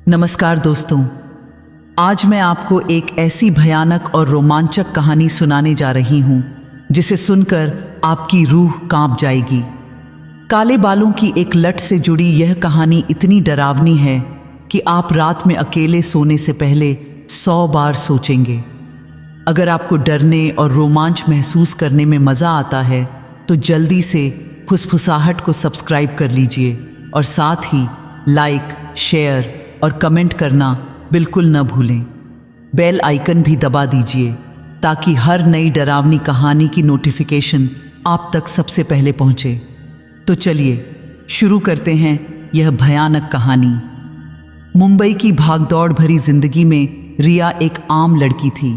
नमस्कार दोस्तों, आज मैं आपको एक ऐसी भयानक और रोमांचक कहानी सुनाने जा रही हूं जिसे सुनकर आपकी रूह कांप जाएगी। काले बालों की एक लट से जुड़ी यह कहानी इतनी डरावनी है कि आप रात में अकेले सोने से पहले 100 बार सोचेंगे। अगर आपको डरने और रोमांच महसूस करने में मज़ा आता है तो जल्दी से फुसफुसाहट को सब्सक्राइब कर लीजिए और साथ ही लाइक, शेयर और कमेंट करना बिल्कुल न भूलें। बेल आइकन भी दबा दीजिए ताकि हर नई डरावनी कहानी की नोटिफिकेशन आप तक सबसे पहले पहुंचे। तो चलिए शुरू करते हैं यह भयानक कहानी। मुंबई की भागदौड़ भरी जिंदगी में रिया एक आम लड़की थी।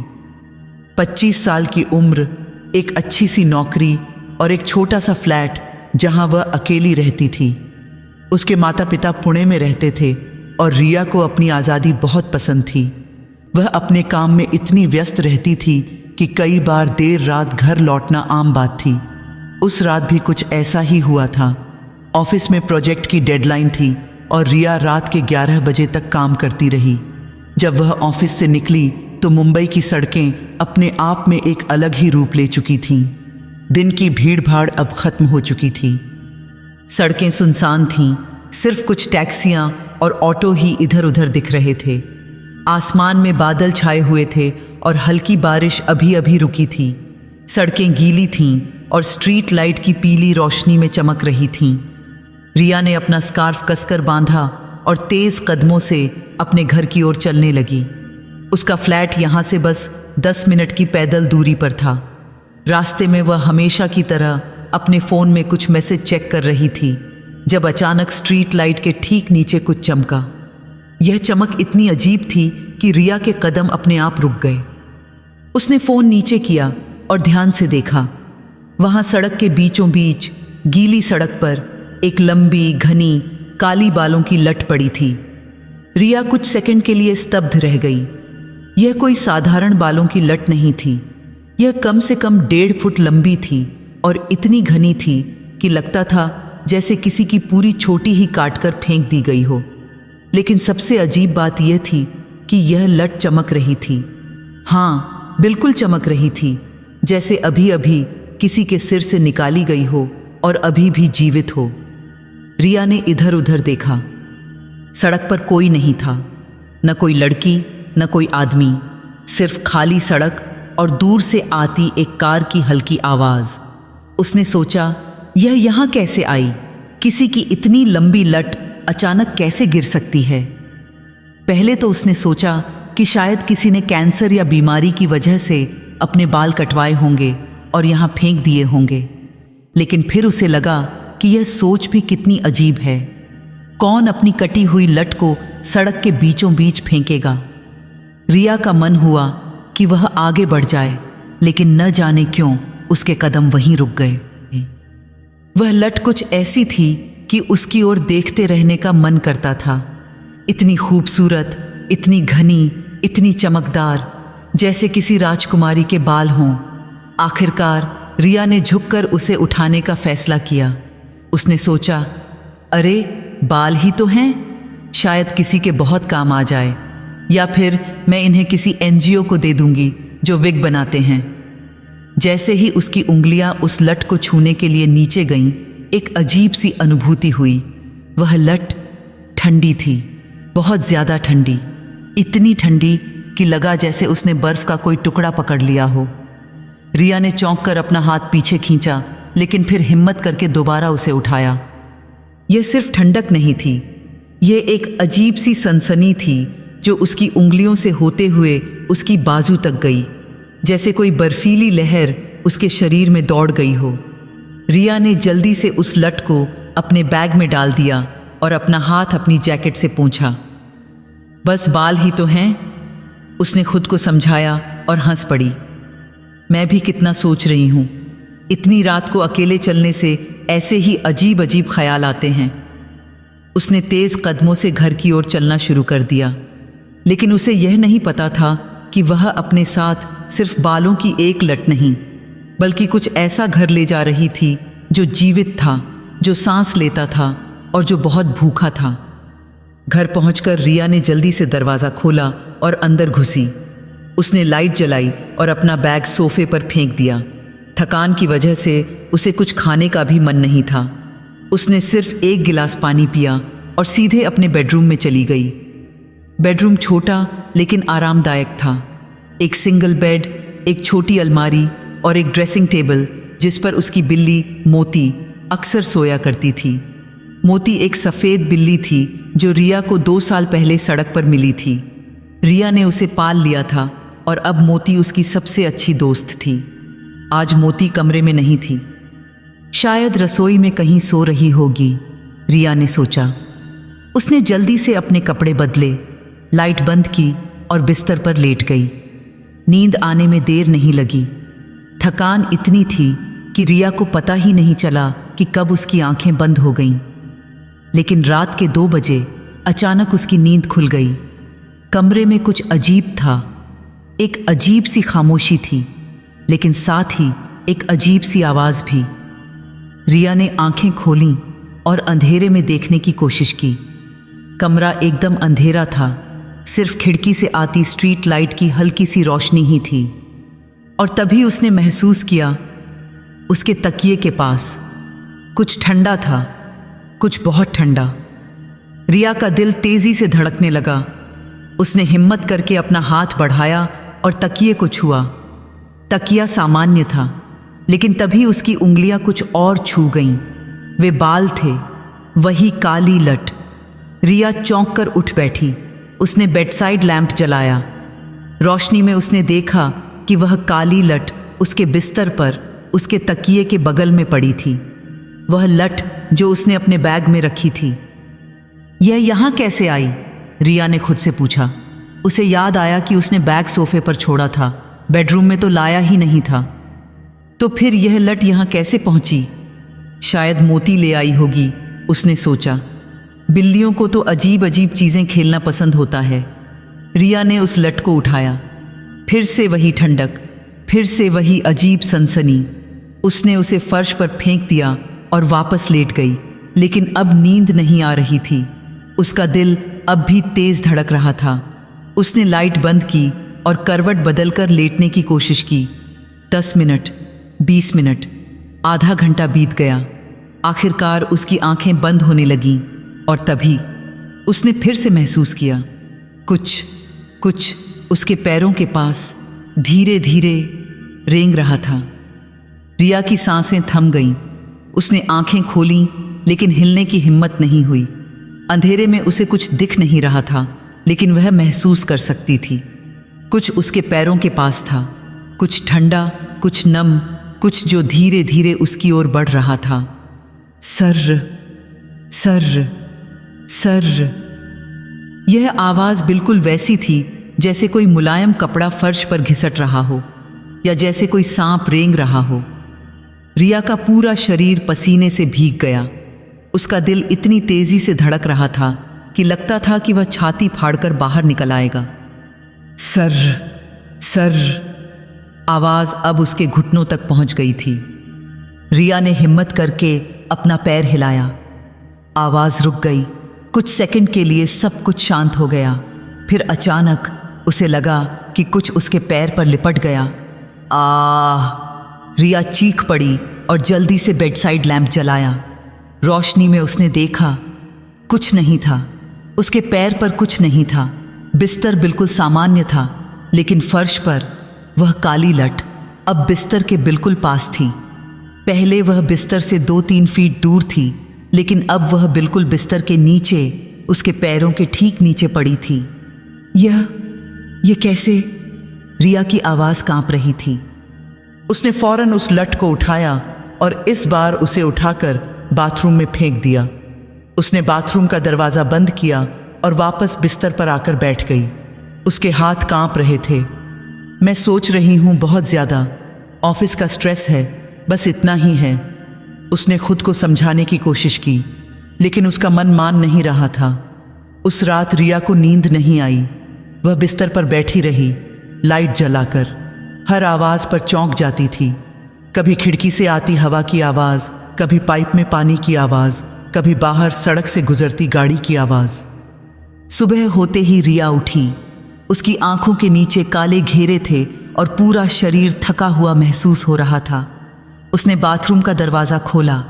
25 साल की उम्र, एक अच्छी सी नौकरी और एक छोटा सा फ्लैट जहां वह अकेली रहती थी। उसके माता पिता पुणे में रहते थे और रिया को अपनी आज़ादी बहुत पसंद थी। वह अपने काम में इतनी व्यस्त रहती थी कि कई बार देर रात घर लौटना आम बात थी। उस रात भी कुछ ऐसा ही हुआ था। ऑफिस में प्रोजेक्ट की डेडलाइन थी और रिया रात के 11 बजे तक काम करती रही। जब वह ऑफिस से निकली तो मुंबई की सड़कें अपने आप में एक अलग ही रूप ले चुकी थीं। दिन की भीड़ भाड़ अब खत्म हो चुकी थी। सड़कें सुनसान थीं, सिर्फ कुछ टैक्सियां और ऑटो ही इधर उधर दिख रहे थे। आसमान में बादल छाए हुए थे और हल्की बारिश अभी अभी रुकी थी। सड़कें गीली थीं और स्ट्रीट लाइट की पीली रोशनी में चमक रही थीं। रिया ने अपना स्कार्फ कसकर बांधा और तेज कदमों से अपने घर की ओर चलने लगी। उसका फ्लैट यहाँ से बस 10 मिनट की पैदल दूरी पर था। रास्ते में वह हमेशा की तरह अपने फ़ोन में कुछ मैसेज चेक कर रही थी जब अचानक स्ट्रीट लाइट के ठीक नीचे कुछ चमका। यह चमक इतनी अजीब थी कि रिया के कदम अपने आप रुक गए। उसने फ़ोन नीचे किया और ध्यान से देखा। वहाँ सड़क के बीचों बीच गीली सड़क पर एक लंबी घनी काली बालों की लट पड़ी थी। रिया कुछ सेकंड के लिए स्तब्ध रह गई। यह कोई साधारण बालों की लट नहीं थी। यह कम से कम 1.5 फुट लंबी थी और इतनी घनी थी कि लगता था जैसे किसी की पूरी छोटी ही काटकर फेंक दी गई हो। लेकिन सबसे अजीब बात यह थी कि यह लट चमक रही थी। हाँ, बिल्कुल चमक रही थी, जैसे अभी अभी किसी के सिर से निकाली गई हो और अभी भी जीवित हो। रिया ने इधर उधर देखा। सड़क पर कोई नहीं था, न कोई लड़की न कोई आदमी, सिर्फ खाली सड़क और दूर से आती एक कार की हल्की आवाज़। उसने सोचा, यह यहाँ कैसे आई? किसी की इतनी लंबी लट अचानक कैसे गिर सकती है? पहले तो उसने सोचा कि शायद किसी ने कैंसर या बीमारी की वजह से अपने बाल कटवाए होंगे और यहाँ फेंक दिए होंगे। लेकिन फिर उसे लगा कि यह सोच भी कितनी अजीब है। कौन अपनी कटी हुई लट को सड़क के बीचों बीच फेंकेगा? रिया का मन हुआ कि वह आगे बढ़ जाए, लेकिन न जाने क्यों उसके कदम वहीं रुक गए। वह लट कुछ ऐसी थी कि उसकी ओर देखते रहने का मन करता था। इतनी खूबसूरत, इतनी घनी, इतनी चमकदार, जैसे किसी राजकुमारी के बाल हों। आखिरकार रिया ने झुककर उसे उठाने का फैसला किया। उसने सोचा, अरे बाल ही तो हैं, शायद किसी के बहुत काम आ जाए, या फिर मैं इन्हें किसी NGO को दे दूंगी जो विग बनाते हैं। जैसे ही उसकी उंगलियां उस लट को छूने के लिए नीचे गईं, एक अजीब सी अनुभूति हुई। वह लट ठंडी थी, बहुत ज़्यादा ठंडी, इतनी ठंडी कि लगा जैसे उसने बर्फ़ का कोई टुकड़ा पकड़ लिया हो। रिया ने चौंक कर अपना हाथ पीछे खींचा, लेकिन फिर हिम्मत करके दोबारा उसे उठाया। यह सिर्फ ठंडक नहीं थी, यह एक अजीब सी सनसनी थी जो उसकी उंगलियों से होते हुए उसकी बाजू तक गई, जैसे कोई बर्फीली लहर उसके शरीर में दौड़ गई हो। रिया ने जल्दी से उस लट को अपने बैग में डाल दिया और अपना हाथ अपनी जैकेट से पोंछा। बस बाल ही तो हैं, उसने खुद को समझाया और हंस पड़ी। मैं भी कितना सोच रही हूँ। इतनी रात को अकेले चलने से ऐसे ही अजीब अजीब ख्याल आते हैं। उसने तेज़ कदमों से घर की ओर चलना शुरू कर दिया, लेकिन उसे यह नहीं पता था कि वह अपने साथ सिर्फ बालों की एक लट नहीं, बल्कि कुछ ऐसा घर ले जा रही थी जो जीवित था, जो सांस लेता था और जो बहुत भूखा था। घर पहुंचकर रिया ने जल्दी से दरवाज़ा खोला और अंदर घुसी। उसने लाइट जलाई और अपना बैग सोफे पर फेंक दिया। थकान की वजह से उसे कुछ खाने का भी मन नहीं था। उसने सिर्फ एक गिलास पानी पिया और सीधे अपने बेडरूम में चली गई। बेडरूम छोटा लेकिन आरामदायक था। एक सिंगल बेड, एक छोटी अलमारी और एक ड्रेसिंग टेबल जिस पर उसकी बिल्ली मोती अक्सर सोया करती थी। मोती एक सफ़ेद बिल्ली थी जो रिया को 2 साल पहले सड़क पर मिली थी। रिया ने उसे पाल लिया था और अब मोती उसकी सबसे अच्छी दोस्त थी। आज मोती कमरे में नहीं थी, शायद रसोई में कहीं सो रही होगी, रिया ने सोचा। उसने जल्दी से अपने कपड़े बदले, लाइट बंद की और बिस्तर पर लेट गई। नींद आने में देर नहीं लगी। थकान इतनी थी कि रिया को पता ही नहीं चला कि कब उसकी आंखें बंद हो गईं। लेकिन रात के 2 बजे अचानक उसकी नींद खुल गई। कमरे में कुछ अजीब था। एक अजीब सी खामोशी थी, लेकिन साथ ही एक अजीब सी आवाज़ भी। रिया ने आंखें खोलीं और अंधेरे में देखने की कोशिश की। कमरा एकदम अंधेरा था, सिर्फ खिड़की से आती स्ट्रीट लाइट की हल्की सी रोशनी ही थी। और तभी उसने महसूस किया उसके तकिए के पास कुछ ठंडा था, कुछ बहुत ठंडा। रिया का दिल तेजी से धड़कने लगा। उसने हिम्मत करके अपना हाथ बढ़ाया और तकिए को छुआ। तकिया सामान्य था, लेकिन तभी उसकी उंगलियां कुछ और छू गईं। वे बाल थे, वही काली लट। रिया चौंक कर उठ बैठी। उसने बेडसाइड लैंप जलाया। रोशनी में उसने देखा कि वह काली लट उसके बिस्तर पर उसके तकिए के बगल में पड़ी थी। वह लट जो उसने अपने बैग में रखी थी। यह यहाँ कैसे आई? रिया ने खुद से पूछा। उसे याद आया कि उसने बैग सोफे पर छोड़ा था, बेडरूम में तो लाया ही नहीं था। तो फिर यह लट यहाँ कैसे पहुंची? शायद मोती ले आई होगी, उसने सोचा। बिल्लियों को तो अजीब अजीब चीज़ें खेलना पसंद होता है। रिया ने उस लट को उठाया। फिर से वही ठंडक, फिर से वही अजीब सनसनी। उसने उसे फर्श पर फेंक दिया और वापस लेट गई। लेकिन अब नींद नहीं आ रही थी। उसका दिल अब भी तेज धड़क रहा था। उसने लाइट बंद की और करवट बदलकर लेटने की कोशिश की। 10 मिनट, 20 मिनट, आधा घंटा बीत गया। आखिरकार उसकी आंखें बंद होने लगीं और तभी उसने फिर से महसूस किया कुछ उसके पैरों के पास धीरे धीरे रेंग रहा था। रिया की सांसें थम गईं। उसने आंखें खोलीं, लेकिन हिलने की हिम्मत नहीं हुई। अंधेरे में उसे कुछ दिख नहीं रहा था, लेकिन वह महसूस कर सकती थी। कुछ उसके पैरों के पास था, कुछ ठंडा, कुछ नम, कुछ जो धीरे धीरे उसकी ओर बढ़ रहा था। सर्र सर्र सर्र। यह आवाज़ बिल्कुल वैसी थी जैसे कोई मुलायम कपड़ा फर्श पर घिसट रहा हो या जैसे कोई सांप रेंग रहा हो। रिया का पूरा शरीर पसीने से भीग गया। उसका दिल इतनी तेजी से धड़क रहा था कि लगता था कि वह छाती फाड़कर बाहर निकल आएगा। सर्र सर्र। आवाज़ अब उसके घुटनों तक पहुंच गई थी। रिया ने हिम्मत करके अपना पैर हिलाया। आवाज़ रुक गई। कुछ सेकंड के लिए सब कुछ शांत हो गया। फिर अचानक उसे लगा कि कुछ उसके पैर पर लिपट गया। आह! रिया चीख पड़ी और जल्दी से बेडसाइड लैंप जलाया। रोशनी में उसने देखा कुछ नहीं था। उसके पैर पर कुछ नहीं था। बिस्तर बिल्कुल सामान्य था, लेकिन फर्श पर वह काली लट अब बिस्तर के बिल्कुल पास थी। पहले वह बिस्तर से 2-3 फीट दूर थी, लेकिन अब वह बिल्कुल बिस्तर के नीचे, उसके पैरों के ठीक नीचे पड़ी थी। यह कैसे? रिया की आवाज़ कांप रही थी। उसने फौरन उस लट को उठाया और इस बार उसे उठाकर बाथरूम में फेंक दिया। उसने बाथरूम का दरवाज़ा बंद किया और वापस बिस्तर पर आकर बैठ गई। उसके हाथ कांप रहे थे। मैं सोच रही हूँ बहुत ज़्यादा, ऑफिस का स्ट्रेस है, बस इतना ही है। उसने खुद को समझाने की कोशिश की, लेकिन उसका मन मान नहीं रहा था। उस रात रिया को नींद नहीं आई। वह बिस्तर पर बैठी रही, लाइट जलाकर। हर आवाज़ पर चौंक जाती थी। कभी खिड़की से आती हवा की आवाज़, कभी पाइप में पानी की आवाज़, कभी बाहर सड़क से गुजरती गाड़ी की आवाज़। सुबह होते ही रिया उठी। उसकी आंखों के नीचे काले घेरे थे और पूरा शरीर थका हुआ महसूस हो रहा था। उसने बाथरूम का दरवाज़ा खोला।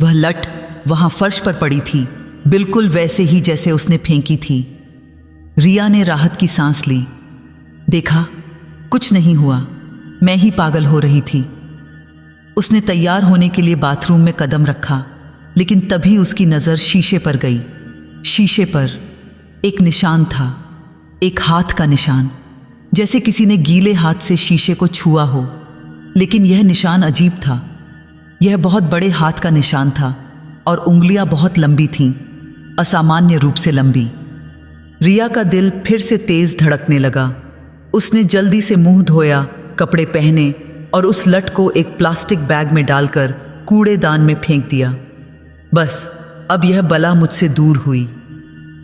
वह लट वहां फर्श पर पड़ी थी, बिल्कुल वैसे ही जैसे उसने फेंकी थी। रिया ने राहत की सांस ली। देखा, कुछ नहीं हुआ, मैं ही पागल हो रही थी। उसने तैयार होने के लिए बाथरूम में कदम रखा, लेकिन तभी उसकी नज़र शीशे पर गई। शीशे पर एक निशान था, एक हाथ का निशान, जैसे किसी ने गीले हाथ से शीशे को छुआ हो। लेकिन यह निशान अजीब था। यह बहुत बड़े हाथ का निशान था और उंगलियां बहुत लंबी थीं, असामान्य रूप से लंबी। रिया का दिल फिर से तेज धड़कने लगा। उसने जल्दी से मुंह धोया, कपड़े पहने और उस लट को एक प्लास्टिक बैग में डालकर कूड़ेदान में फेंक दिया। बस अब यह बला मुझसे दूर हुई,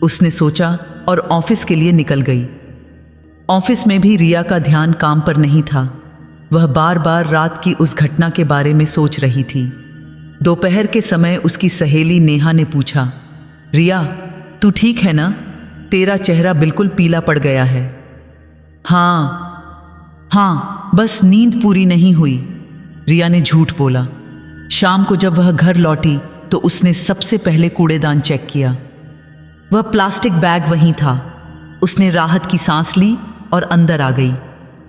उसने सोचा और ऑफिस के लिए निकल गई। ऑफिस में भी रिया का ध्यान काम पर नहीं था। वह बार बार रात की उस घटना के बारे में सोच रही थी। दोपहर के समय उसकी सहेली नेहा ने पूछा, रिया, तू ठीक है ना? तेरा चेहरा बिल्कुल पीला पड़ गया है। हाँ, बस नींद पूरी नहीं हुई, रिया ने झूठ बोला। शाम को जब वह घर लौटी तो उसने सबसे पहले कूड़ेदान चेक किया। वह प्लास्टिक बैग वहीं था। उसने राहत की सांस ली और अंदर आ गई।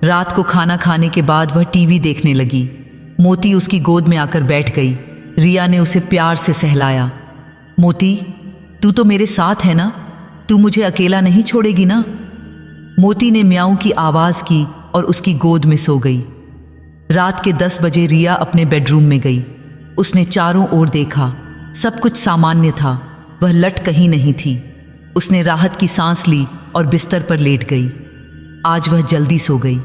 रात को खाना खाने के बाद वह टीवी देखने लगी। मोती उसकी गोद में आकर बैठ गई। रिया ने उसे प्यार से सहलाया। मोती, तू तो मेरे साथ है ना? तू मुझे अकेला नहीं छोड़ेगी ना? मोती ने म्याऊं की आवाज़ की और उसकी गोद में सो गई। रात के 10 बजे रिया अपने बेडरूम में गई। उसने चारों ओर देखा, सब कुछ सामान्य था। वह लट कहीं नहीं थी। उसने राहत की सांस ली और बिस्तर पर लेट गई। आज वह जल्दी सो गई।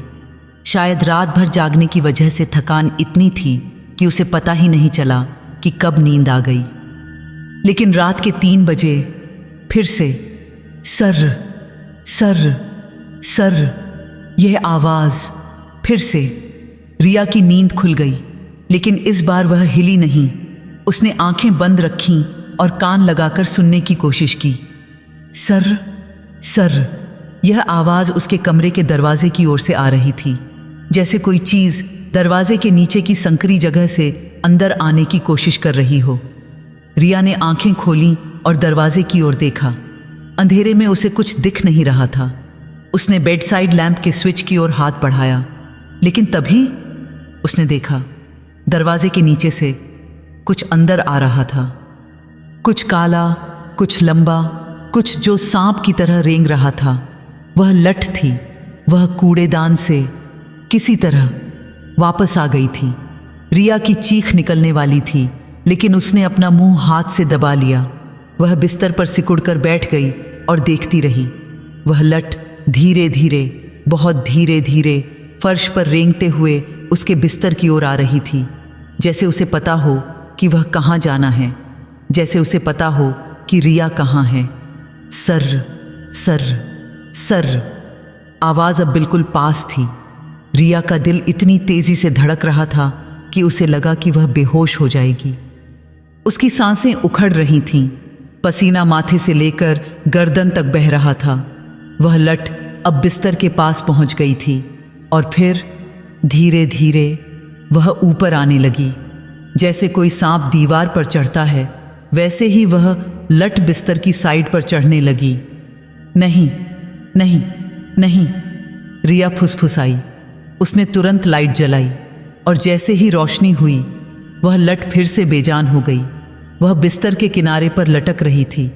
शायद रात भर जागने की वजह से थकान इतनी थी कि उसे पता ही नहीं चला कि कब नींद आ गई। लेकिन रात के 3 बजे फिर से सर्र सर्र सर्र, यह आवाज़ फिर से। रिया की नींद खुल गई, लेकिन इस बार वह हिली नहीं। उसने आंखें बंद रखीं और कान लगाकर सुनने की कोशिश की। सर्र सर्र, यह आवाज़ उसके कमरे के दरवाजे की ओर से आ रही थी, जैसे कोई चीज़ दरवाजे के नीचे की संकरी जगह से अंदर आने की कोशिश कर रही हो। रिया ने आंखें खोलीं और दरवाजे की ओर देखा। अंधेरे में उसे कुछ दिख नहीं रहा था। उसने बेड साइड लैंप के स्विच की ओर हाथ बढ़ाया, लेकिन तभी उसने देखा दरवाजे के नीचे से कुछ अंदर आ रहा था। कुछ काला, कुछ लंबा, कुछ जो सांप की तरह रेंग रहा था। वह लट थी। वह कूड़ेदान से किसी तरह वापस आ गई थी। रिया की चीख निकलने वाली थी, लेकिन उसने अपना मुंह हाथ से दबा लिया। वह बिस्तर पर सिकुड़कर बैठ गई और देखती रही। वह लट धीरे धीरे, बहुत धीरे धीरे फर्श पर रेंगते हुए उसके बिस्तर की ओर आ रही थी, जैसे उसे पता हो कि वह कहाँ जाना है, जैसे उसे पता हो कि रिया कहाँ है। सर्र सर्र सर्र, आवाज़ अब बिल्कुल पास थी। रिया का दिल इतनी तेज़ी से धड़क रहा था कि उसे लगा कि वह बेहोश हो जाएगी। उसकी सांसें उखड़ रही थीं। पसीना माथे से लेकर गर्दन तक बह रहा था। वह लट अब बिस्तर के पास पहुंच गई थी और फिर धीरे धीरे वह ऊपर आने लगी। जैसे कोई सांप दीवार पर चढ़ता है, वैसे ही वह लट बिस्तर की साइड पर चढ़ने लगी। नहीं नहीं नहीं, रिया फुसफुसाई। उसने तुरंत लाइट जलाई और जैसे ही रोशनी हुई, वह लट फिर से बेजान हो गई। वह बिस्तर के किनारे पर लटक रही थी,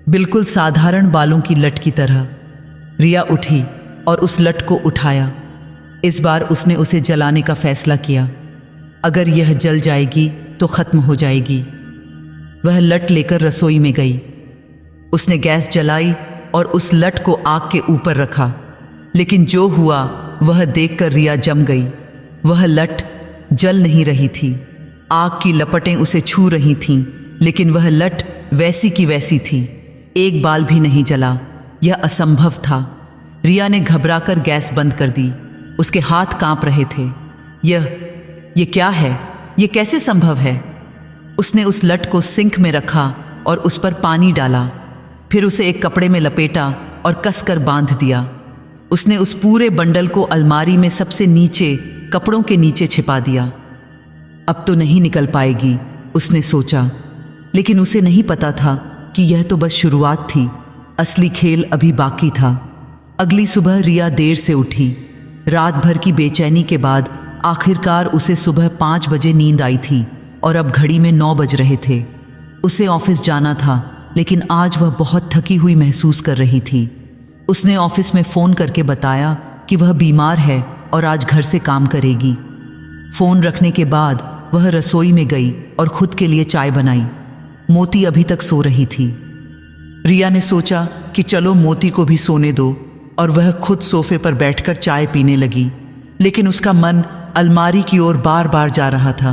बिल्कुल साधारण बालों की लट की तरह। रिया उठी और उस लट को उठाया। इस बार उसने उसे जलाने का फैसला किया। अगर यह जल जाएगी तो ख़त्म हो जाएगी। वह लट लेकर रसोई में गई। उसने गैस जलाई और उस लट को आग के ऊपर रखा, लेकिन जो हुआ वह देखकर रिया जम गई। वह लट जल नहीं रही थी। आग की लपटें उसे छू रही थीं, लेकिन वह लट वैसी की वैसी थी। एक बाल भी नहीं जला। यह असंभव था। रिया ने घबराकर गैस बंद कर दी। उसके हाथ कांप रहे थे। यह क्या है? यह कैसे संभव है? उसने उस लट को सिंक में रखा और उस पर पानी डाला। फिर उसे एक कपड़े में लपेटा और कसकर बांध दिया। उसने उस पूरे बंडल को अलमारी में सबसे नीचे कपड़ों के नीचे छिपा दिया। अब तो नहीं निकल पाएगी, उसने सोचा, लेकिन उसे नहीं पता था कि यह तो बस शुरुआत थी, असली खेल अभी बाकी था। अगली सुबह रिया देर से उठी। रात भर की बेचैनी के बाद आखिरकार उसे सुबह 5 बजे नींद आई थी और अब घड़ी में 9 बज रहे थे। उसे ऑफिस जाना था, लेकिन आज वह बहुत थकी हुई महसूस कर रही थी। उसने ऑफिस में फ़ोन करके बताया कि वह बीमार है और आज घर से काम करेगी। फ़ोन रखने के बाद वह रसोई में गई और खुद के लिए चाय बनाई। मोती अभी तक सो रही थी। रिया ने सोचा कि चलो मोती को भी सोने दो, और वह खुद सोफे पर बैठकर चाय पीने लगी। लेकिन उसका मन अलमारी की ओर बार बार जा रहा था।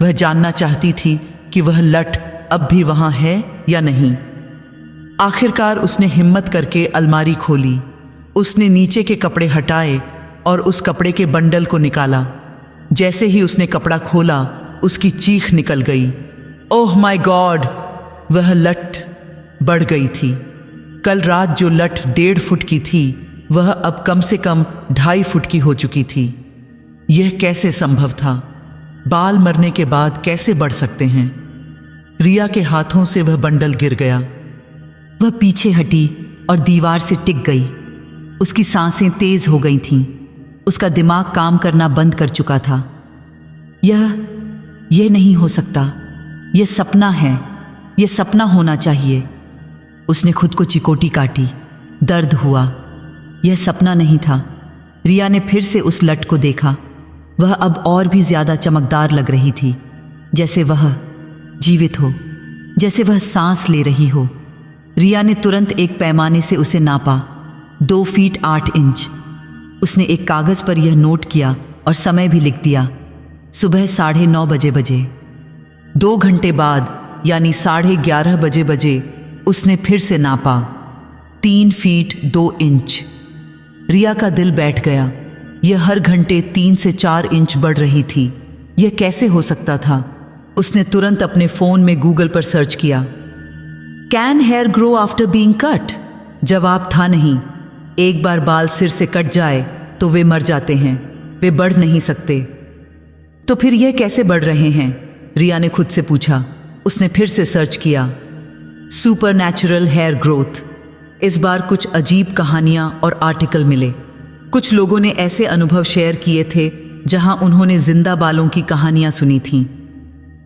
वह जानना चाहती थी कि वह लठ अब भी वहाँ है या नहीं। आखिरकार उसने हिम्मत करके अलमारी खोली। उसने नीचे के कपड़े हटाए और उस कपड़े के बंडल को निकाला। जैसे ही उसने कपड़ा खोला, उसकी चीख निकल गई। Oh my God! वह लठ बढ़ गई थी। कल रात जो लठ 1.5 फुट की थी, वह अब कम से कम 2.5 फुट की हो चुकी थी। यह कैसे संभव था? बाल मरने के बाद कैसे बढ़ सकते हैं? रिया के हाथों से वह बंडल गिर गया। वह पीछे हटी और दीवार से टिक गई। उसकी सांसें तेज हो गई थीं। उसका दिमाग काम करना बंद कर चुका था। यह नहीं हो सकता। यह सपना है। यह सपना होना चाहिए। उसने खुद को चिकोटी काटी। दर्द हुआ। यह सपना नहीं था। रिया ने फिर से उस लठ को देखा। वह अब और भी ज्यादा चमकदार लग रही थी, जैसे वह जीवित हो, जैसे वह सांस ले रही हो। रिया ने तुरंत एक पैमाने से उसे नापा। 2 फीट 8 इंच। उसने एक कागज पर यह नोट किया और समय भी लिख दिया। सुबह 9:30 बजे। 2 घंटे बाद यानी 11:30 बजे उसने फिर से नापा। 3 फीट 2 इंच। रिया का दिल बैठ गया। यह हर घंटे 3 से 4 इंच बढ़ रही थी। यह कैसे हो सकता था? उसने तुरंत अपने फ़ोन में गूगल पर सर्च किया। Can hear grow after being cut? जवाब था नहीं। एक बार बाल सिर से कट जाए तो वे मर जाते हैं, वे बढ़ नहीं सकते। तो फिर यह कैसे बढ़ रहे हैं? रिया ने खुद से पूछा। उसने फिर से सर्च किया। Super natural hair growth. इस बार कुछ अजीब कहानियां और आर्टिकल मिले। कुछ लोगों ने ऐसे अनुभव शेयर किए थे जहां उन्होंने जिंदा बालों की कहानियां सुनी थीं।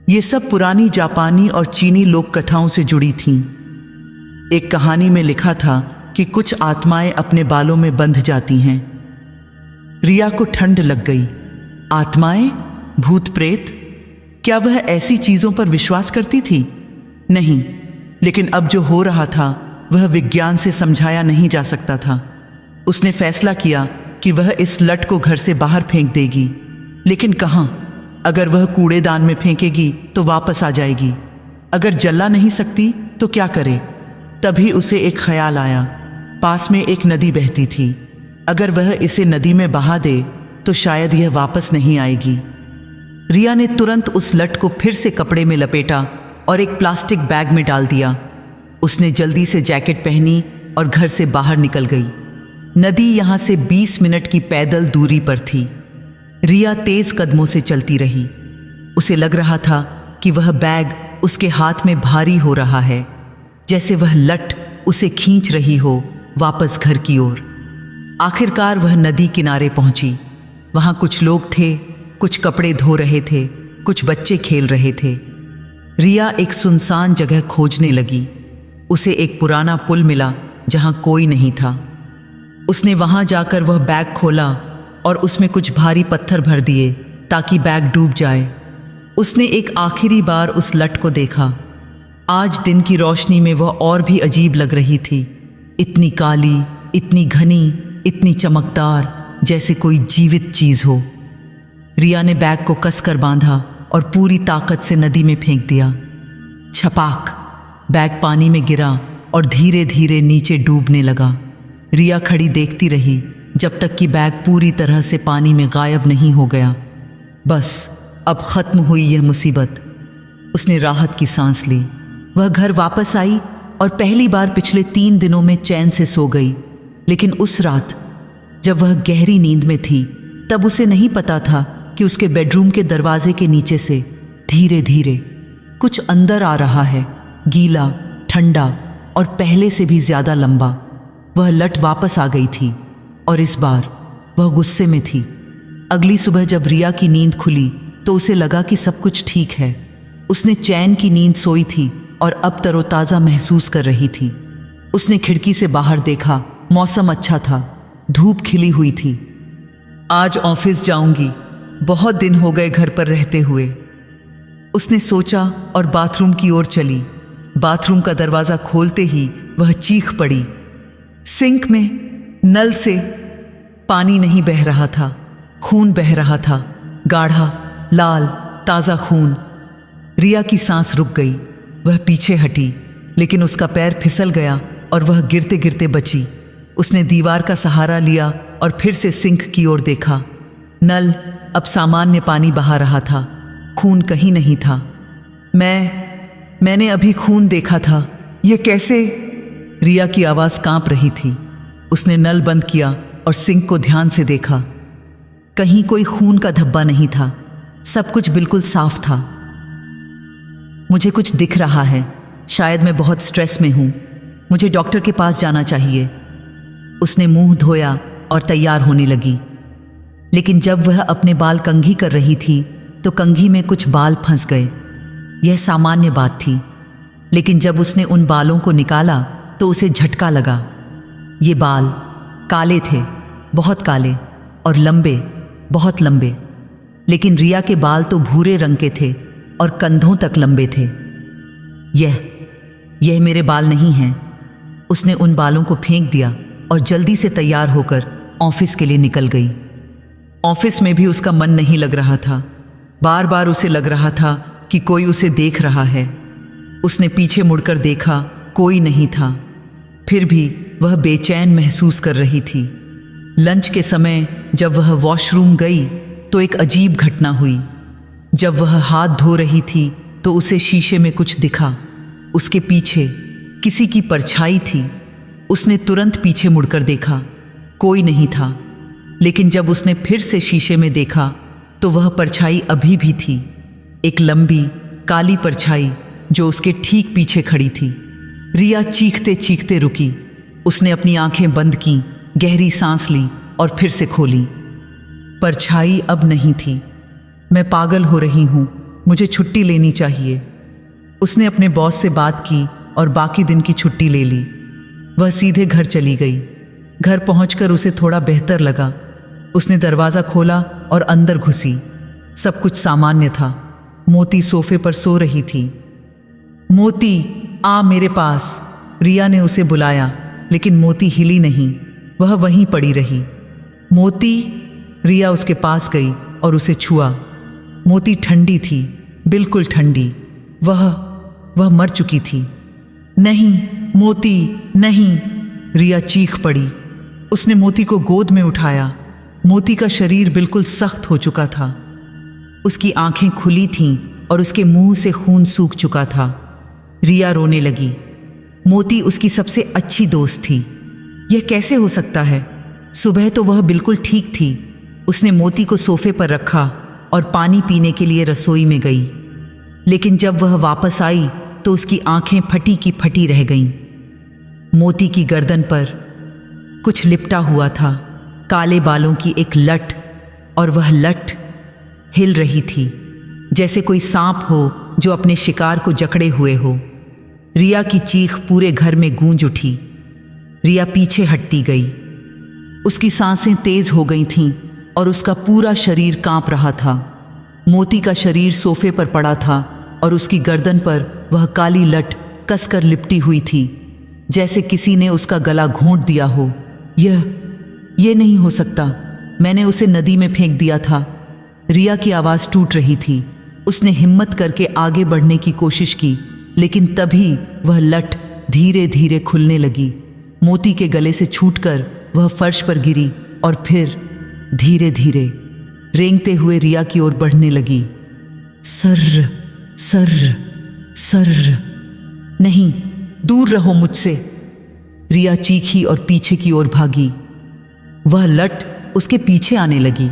ये सब पुरानी जापानी और चीनी लोक कथाओं से जुड़ी थीं। एक कहानी में लिखा था कि कुछ आत्माएं अपने बालों में बंध जाती हैं। रिया को ठंड लग गई। आत्माएं? भूत प्रेत? क्या वह ऐसी चीजों पर विश्वास करती थी? नहीं, लेकिन अब जो हो रहा था वह विज्ञान से समझाया नहीं जा सकता था। उसने फैसला किया कि वह इस लठ को घर से बाहर फेंक देगी, लेकिन कहाँ? अगर वह कूड़ेदान में फेंकेगी तो वापस आ जाएगी। अगर जला नहीं सकती तो क्या करे? तभी उसे एक ख्याल आया। पास में एक नदी बहती थी। अगर वह इसे नदी में बहा दे तो शायद यह वापस नहीं आएगी। रिया ने तुरंत उस लठ को फिर से कपड़े में लपेटा और एक प्लास्टिक बैग में डाल दिया। उसने जल्दी से जैकेट पहनी और घर से बाहर निकल गई। नदी यहाँ से 20 मिनट की पैदल दूरी पर थी। रिया तेज कदमों से चलती रही। उसे लग रहा था कि वह बैग उसके हाथ में भारी हो रहा है, जैसे वह लठ उसे खींच रही हो वापस घर की ओर। आखिरकार वह नदी किनारे पहुंची। वहां कुछ लोग थे, कुछ कपड़े धो रहे थे, कुछ बच्चे खेल रहे थे। रिया एक सुनसान जगह खोजने लगी। उसे एक पुराना पुल मिला जहां कोई नहीं था। उसने वहां जाकर वह बैग खोला और उसमें कुछ भारी पत्थर भर दिए ताकि बैग डूब जाए। उसने एक आखिरी बार उस लठ को देखा। आज दिन की रोशनी में वह और भी अजीब लग रही थी। इतनी काली, इतनी घनी, इतनी चमकदार, जैसे कोई जीवित चीज हो। रिया ने बैग को कसकर बांधा और पूरी ताकत से नदी में फेंक दिया। छपाक! बैग पानी में गिरा और धीरे धीरे नीचे डूबने लगा। रिया खड़ी देखती रही जब तक कि बैग पूरी तरह से पानी में गायब नहीं हो गया। बस अब खत्म हुई यह मुसीबत। उसने राहत की सांस ली। वह घर वापस आई और पहली बार पिछले 3 दिनों में चैन से सो गई। लेकिन उस रात जब वह गहरी नींद में थी, तब उसे नहीं पता था कि उसके बेडरूम के दरवाजे के नीचे से धीरे धीरे कुछ अंदर आ रहा है, गीला, ठंडा और पहले से भी ज्यादा लंबा। वह लट वापस आ गई थी और इस बार वह गुस्से में थी। अगली सुबह जब रिया की नींद खुली तो उसे लगा कि सब कुछ ठीक है। उसने चैन की नींद सोई थी और अब तरोताज़ा महसूस कर रही थी। उसने खिड़की से बाहर देखा, मौसम अच्छा था, धूप खिली हुई थी। आज ऑफिस जाऊंगी, बहुत दिन हो गए घर पर रहते हुए, उसने सोचा और बाथरूम की ओर चली। बाथरूम का दरवाज़ा खोलते ही वह चीख पड़ी। सिंक में नल से पानी नहीं बह रहा था, खून बह रहा था, गाढ़ा, लाल, ताज़ा खून। रिया की सांस रुक गई। वह पीछे हटी, लेकिन उसका पैर फिसल गया और वह गिरते गिरते बची। उसने दीवार का सहारा लिया और फिर से सिंक की ओर देखा। नल अब सामान्य पानी बहा रहा था, खून कहीं नहीं था। मैंने अभी खून देखा था, यह कैसे? रिया की आवाज़ कांप रही थी। उसने नल बंद किया और सिंक को ध्यान से देखा। कहीं कोई खून का धब्बा नहीं था, सब कुछ बिल्कुल साफ था। मुझे कुछ दिख रहा है, शायद मैं बहुत स्ट्रेस में हूँ, मुझे डॉक्टर के पास जाना चाहिए। उसने मुंह धोया और तैयार होने लगी। लेकिन जब वह अपने बाल कंघी कर रही थी तो कंघी में कुछ बाल फंस गए। यह सामान्य बात थी, लेकिन जब उसने उन बालों को निकाला तो उसे झटका लगा। ये बाल काले थे, बहुत काले, और लंबे, बहुत लंबे। लेकिन रिया के बाल तो भूरे रंग के थे और कंधों तक लंबे थे। यह मेरे बाल नहीं हैं। उसने उन बालों को फेंक दिया और जल्दी से तैयार होकर ऑफिस के लिए निकल गई। ऑफिस में भी उसका मन नहीं लग रहा था। बार बार उसे लग रहा था कि कोई उसे देख रहा है। उसने पीछे मुड़कर देखा, कोई नहीं था। फिर भी वह बेचैन महसूस कर रही थी। लंच के समय जब वह वॉशरूम गई तो एक अजीब घटना हुई। जब वह हाथ धो रही थी तो उसे शीशे में कुछ दिखा। उसके पीछे किसी की परछाई थी। उसने तुरंत पीछे मुड़कर देखा, कोई नहीं था। लेकिन जब उसने फिर से शीशे में देखा तो वह परछाई अभी भी थी, एक लंबी काली परछाई जो उसके ठीक पीछे खड़ी थी। रिया चीखते चीखते रुकी। उसने अपनी आंखें बंद की, गहरी सांस ली और फिर से खोली। परछाई अब नहीं थी। मैं पागल हो रही हूँ, मुझे छुट्टी लेनी चाहिए। उसने अपने बॉस से बात की और बाकी दिन की छुट्टी ले ली। वह सीधे घर चली गई। घर पहुंचकर उसे थोड़ा बेहतर लगा। उसने दरवाज़ा खोला और अंदर घुसी। सब कुछ सामान्य था। मोती सोफे पर सो रही थी। मोती, आ मेरे पास। रिया ने उसे बुलाया, लेकिन मोती हिली नहीं, वह वहीं पड़ी रही। मोती, रिया उसके पास गई और उसे छुआ। मोती ठंडी थी, बिल्कुल ठंडी। वह मर चुकी थी। नहीं मोती, नहीं, रिया चीख पड़ी। उसने मोती को गोद में उठाया। मोती का शरीर बिल्कुल सख्त हो चुका था। उसकी आंखें खुली थीं और उसके मुंह से खून सूख चुका था। रिया रोने लगी। मोती उसकी सबसे अच्छी दोस्त थी। यह कैसे हो सकता है? सुबह तो वह बिल्कुल ठीक थी। उसने मोती को सोफे पर रखा और पानी पीने के लिए रसोई में गई। लेकिन जब वह वापस आई तो उसकी आंखें फटी की फटी रह गईं। मोती की गर्दन पर कुछ लिपटा हुआ था, काले बालों की एक लट, और वह लट हिल रही थी जैसे कोई सांप हो जो अपने शिकार को जकड़े हुए हो। रिया की चीख पूरे घर में गूंज उठी। रिया पीछे हटती गई। उसकी सांसें तेज हो गई थीं और उसका पूरा शरीर कांप रहा था। मोती का शरीर सोफे पर पड़ा था और उसकी गर्दन पर वह काली लट कसकर लिपटी हुई थी, जैसे किसी ने उसका गला घोंट दिया हो। यह नहीं हो सकता, मैंने उसे नदी में फेंक दिया था। रिया की आवाज़ टूट रही थी। उसने हिम्मत करके आगे बढ़ने की कोशिश की, लेकिन तभी वह लट धीरे धीरे खुलने लगी। मोती के गले से छूटकर वह फर्श पर गिरी और फिर धीरे धीरे रेंगते हुए रिया की ओर बढ़ने लगी। सर्र सर्र सर्र। नहीं, दूर रहो मुझसे। रिया चीखी और पीछे की ओर भागी। वह लट उसके पीछे आने लगी।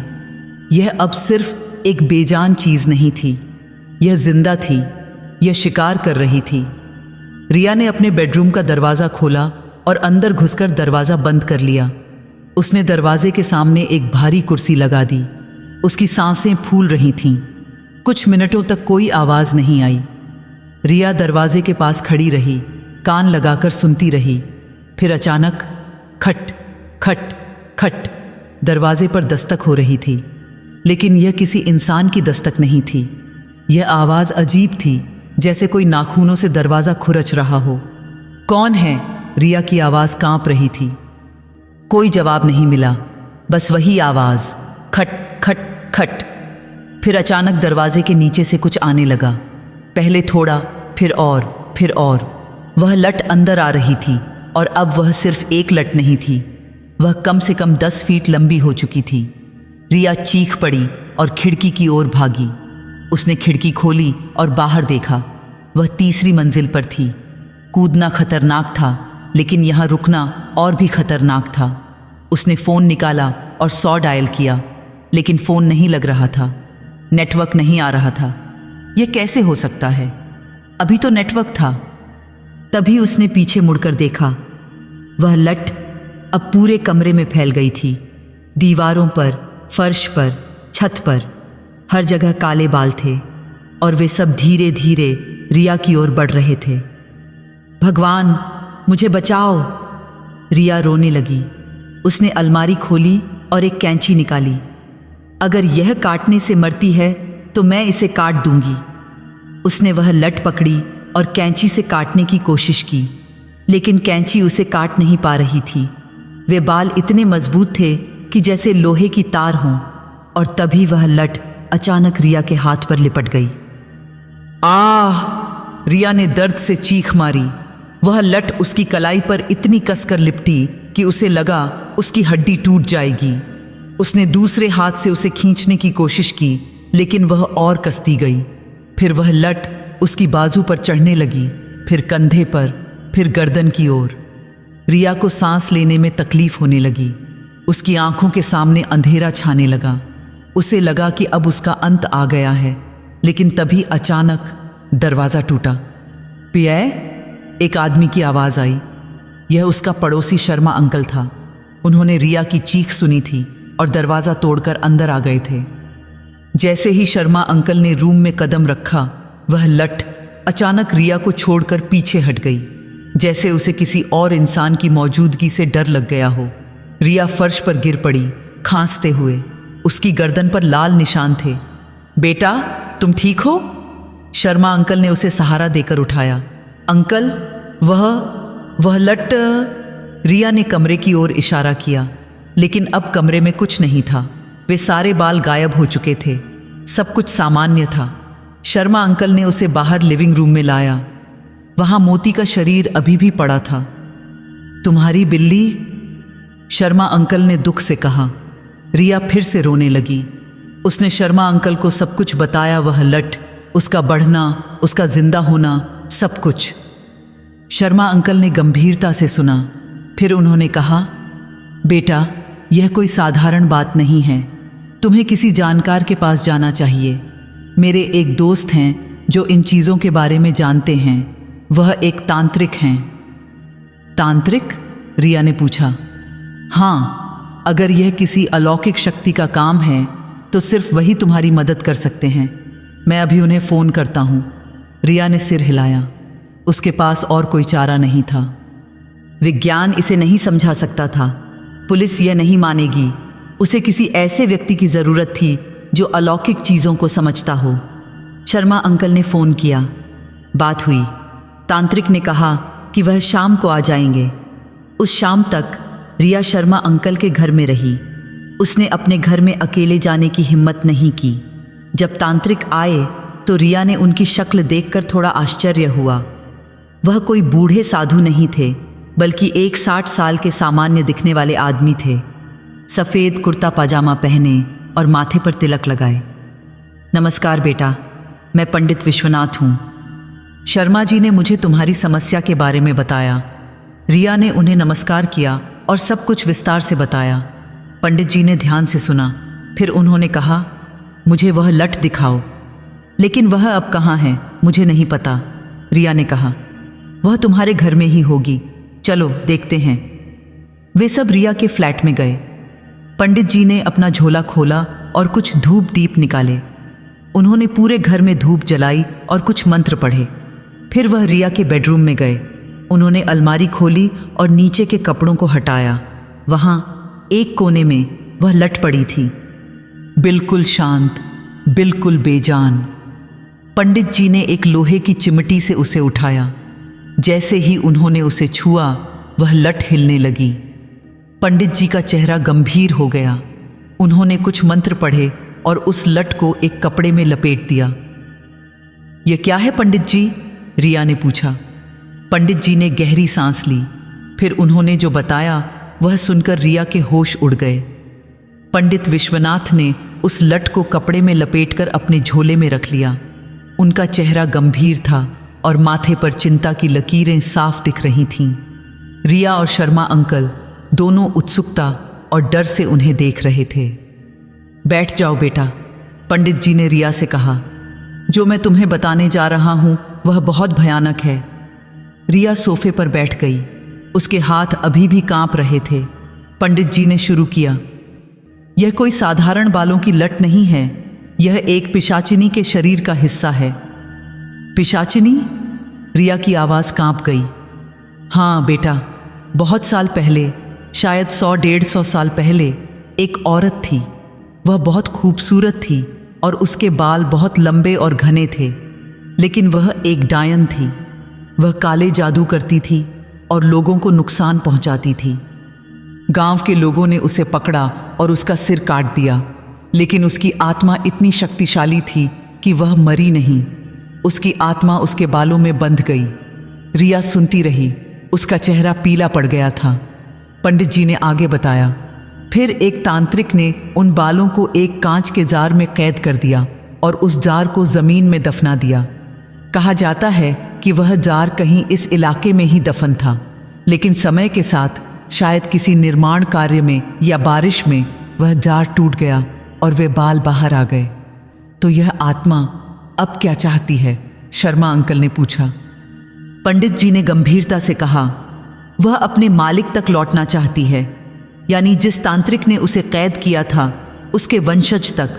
यह अब सिर्फ एक बेजान चीज नहीं थी, यह जिंदा थी, यह शिकार कर रही थी। रिया ने अपने बेडरूम का दरवाज़ा खोला और अंदर घुसकर दरवाज़ा बंद कर लिया। उसने दरवाजे के सामने एक भारी कुर्सी लगा दी। उसकी सांसें फूल रही थीं। कुछ मिनटों तक कोई आवाज़ नहीं आई। रिया दरवाजे के पास खड़ी रही, कान लगाकर सुनती रही। फिर अचानक खट खट खट दरवाजे पर दस्तक हो रही थी, लेकिन यह किसी इंसान की दस्तक नहीं थी। यह आवाज़ अजीब थी, जैसे कोई नाखूनों से दरवाज़ा खुरच रहा हो। कौन है? रिया की आवाज़ कांप रही थी। कोई जवाब नहीं मिला, बस वही आवाज़, खट खट खट। फिर अचानक दरवाजे के नीचे से कुछ आने लगा। पहले थोड़ा, फिर और। वह लट अंदर आ रही थी, और अब वह सिर्फ एक लट नहीं थी, वह कम से कम 10 फीट लंबी हो चुकी थी। रिया चीख पड़ी और खिड़की की ओर भागी। उसने खिड़की खोली और बाहर देखा। वह तीसरी मंजिल पर थी। कूदना खतरनाक था, लेकिन यहाँ रुकना और भी खतरनाक था। उसने फ़ोन निकाला और 100 डायल किया, लेकिन फ़ोन नहीं लग रहा था। नेटवर्क नहीं आ रहा था। यह कैसे हो सकता है? अभी तो नेटवर्क था। तभी उसने पीछे मुड़कर देखा। वह लट अब पूरे कमरे में फैल गई थी। दीवारों पर, फर्श पर, छत पर, हर जगह काले बाल थे, और वे सब धीरे धीरे रिया की ओर बढ़ रहे थे। भगवान, मुझे बचाओ! रिया रोने लगी। उसने अलमारी खोली और एक कैंची निकाली। अगर यह काटने से मरती है तो मैं इसे काट दूंगी। उसने वह लट पकड़ी और कैंची से काटने की कोशिश की, लेकिन कैंची उसे काट नहीं पा रही थी। वे बाल इतने मजबूत थे कि जैसे लोहे की तार हों, और तभी वह लट अचानक रिया के हाथ पर लिपट गई। आह! रिया ने दर्द से चीख मारी। वह लट उसकी कलाई पर इतनी कसकर लिपटी कि उसे लगा उसकी हड्डी टूट जाएगी। उसने दूसरे हाथ से उसे खींचने की कोशिश की, लेकिन वह और कसती गई। फिर वह लट उसकी बाजू पर चढ़ने लगी, फिर कंधे पर, फिर गर्दन की ओर। रिया को सांस लेने में तकलीफ होने लगी। उसकी आंखों के सामने अंधेरा छाने लगा। उसे लगा कि अब उसका अंत आ गया है, लेकिन तभी अचानक दरवाज़ा टूटा। पिया, एक आदमी की आवाज़ आई। यह उसका पड़ोसी शर्मा अंकल था। उन्होंने रिया की चीख सुनी थी और दरवाज़ा तोड़कर अंदर आ गए थे। जैसे ही शर्मा अंकल ने रूम में कदम रखा, वह लट अचानक रिया को छोड़कर पीछे हट गई, जैसे उसे किसी और इंसान की मौजूदगी से डर लग गया हो। रिया फर्श पर गिर पड़ी, खांसते हुए। उसकी गर्दन पर लाल निशान थे। बेटा, तुम ठीक हो? शर्मा अंकल ने उसे सहारा देकर उठाया। अंकल, वह लट। रिया ने कमरे की ओर इशारा किया, लेकिन अब कमरे में कुछ नहीं था। वे सारे बाल गायब हो चुके थे। सब कुछ सामान्य था। शर्मा अंकल ने उसे बाहर लिविंग रूम में लाया। वहां मोती का शरीर अभी भी पड़ा था। तुम्हारी बिल्ली? शर्मा अंकल ने दुख से कहा। रिया फिर से रोने लगी। उसने शर्मा अंकल को सब कुछ बताया। वह लट, उसका बढ़ना, उसका जिंदा होना, सब कुछ। शर्मा अंकल ने गंभीरता से सुना। फिर उन्होंने कहा, बेटा, यह कोई साधारण बात नहीं है। तुम्हें किसी जानकार के पास जाना चाहिए। मेरे एक दोस्त हैं जो इन चीज़ों के बारे में जानते हैं। वह एक तांत्रिक हैं। तांत्रिक? रिया ने पूछा। हाँ, अगर यह किसी अलौकिक शक्ति का काम है तो सिर्फ वही तुम्हारी मदद कर सकते हैं। मैं अभी उन्हें फ़ोन करता हूँ। रिया ने सिर हिलाया। उसके पास और कोई चारा नहीं था। विज्ञान इसे नहीं समझा सकता था। पुलिस यह नहीं मानेगी। उसे किसी ऐसे व्यक्ति की ज़रूरत थी जो अलौकिक चीज़ों को समझता हो। शर्मा अंकल ने फ़ोन किया। बात हुई। तांत्रिक ने कहा कि वह शाम को आ जाएंगे। उस शाम तक रिया शर्मा अंकल के घर में रही। उसने अपने घर में अकेले जाने की हिम्मत नहीं की। जब तांत्रिक आए तो रिया ने उनकी शक्ल देखकर थोड़ा आश्चर्य हुआ। वह कोई बूढ़े साधु नहीं थे, बल्कि एक 60 साल के सामान्य दिखने वाले आदमी थे। सफ़ेद कुर्ता पाजामा पहने और माथे पर तिलक लगाए। नमस्कार बेटा, मैं पंडित विश्वनाथ हूँ। शर्मा जी ने मुझे तुम्हारी समस्या के बारे में बताया। रिया ने उन्हें नमस्कार किया और सब कुछ विस्तार से बताया। पंडित जी ने ध्यान से सुना। फिर उन्होंने कहा, मुझे वह लठ दिखाओ। लेकिन वह अब कहाँ है मुझे नहीं पता। रिया ने कहा, वह तुम्हारे घर में ही होगी, चलो देखते हैं। वे सब रिया के फ्लैट में गए। पंडित जी ने अपना झोला खोला और कुछ धूप दीप निकाले। उन्होंने पूरे घर में धूप जलाई और कुछ मंत्र पढ़े। फिर वह रिया के बेडरूम में गए। उन्होंने अलमारी खोली और नीचे के कपड़ों को हटाया। वहाँ एक कोने में वह लठ पड़ी थी, बिल्कुल शांत, बिल्कुल बेजान। पंडित जी ने एक लोहे की चिमटी से उसे उठाया। जैसे ही उन्होंने उसे छुआ, वह लठ हिलने लगी। पंडित जी का चेहरा गंभीर हो गया। उन्होंने कुछ मंत्र पढ़े और उस लठ को एक कपड़े में लपेट दिया। यह क्या है पंडित जी? रिया ने पूछा। पंडित जी ने गहरी सांस ली। फिर उन्होंने जो बताया वह सुनकर रिया के होश उड़ गए। पंडित विश्वनाथ ने उस लठ को कपड़े में लपेटकर अपने झोले में रख लिया। उनका चेहरा गंभीर था और माथे पर चिंता की लकीरें साफ दिख रही थीं। रिया और शर्मा अंकल दोनों उत्सुकता और डर से उन्हें देख रहे थे। बैठ जाओ बेटा, पंडित जी ने रिया से कहा। जो मैं तुम्हें बताने जा रहा हूं वह बहुत भयानक है। रिया सोफे पर बैठ गई। उसके हाथ अभी भी कांप रहे थे। पंडित जी ने शुरू किया, यह कोई साधारण बालों की लट नहीं है, यह एक पिशाचिनी के शरीर का हिस्सा है। पिशाचिनी? रिया की आवाज़ कांप गई। हाँ बेटा, बहुत साल पहले, शायद 100-150 साल पहले, एक औरत थी। वह बहुत खूबसूरत थी और उसके बाल बहुत लंबे और घने थे, लेकिन वह एक डायन थी। वह काले जादू करती थी और लोगों को नुकसान पहुंचाती थी। गांव के लोगों ने उसे पकड़ा और उसका सिर काट दिया, लेकिन उसकी आत्मा इतनी शक्तिशाली थी कि वह मरी नहीं। उसकी आत्मा उसके बालों में बंध गई। रिया सुनती रही। उसका चेहरा पीला पड़ गया था। पंडित जी ने आगे बताया, फिर एक तांत्रिक ने उन बालों को एक कांच के जार में कैद कर दिया और उस जार को जमीन में दफना दिया। कहा जाता है कि वह जार कहीं इस इलाके में ही दफन था, लेकिन समय के साथ शायद किसी निर्माण कार्य में या बारिश में वह जार टूट गया और वे बाल बाहर आ गए। तो यह आत्मा अब क्या चाहती है? शर्मा अंकल ने पूछा। पंडित जी ने गंभीरता से कहा, वह अपने मालिक तक लौटना चाहती है, यानी जिस तांत्रिक ने उसे कैद किया था उसके वंशज तक।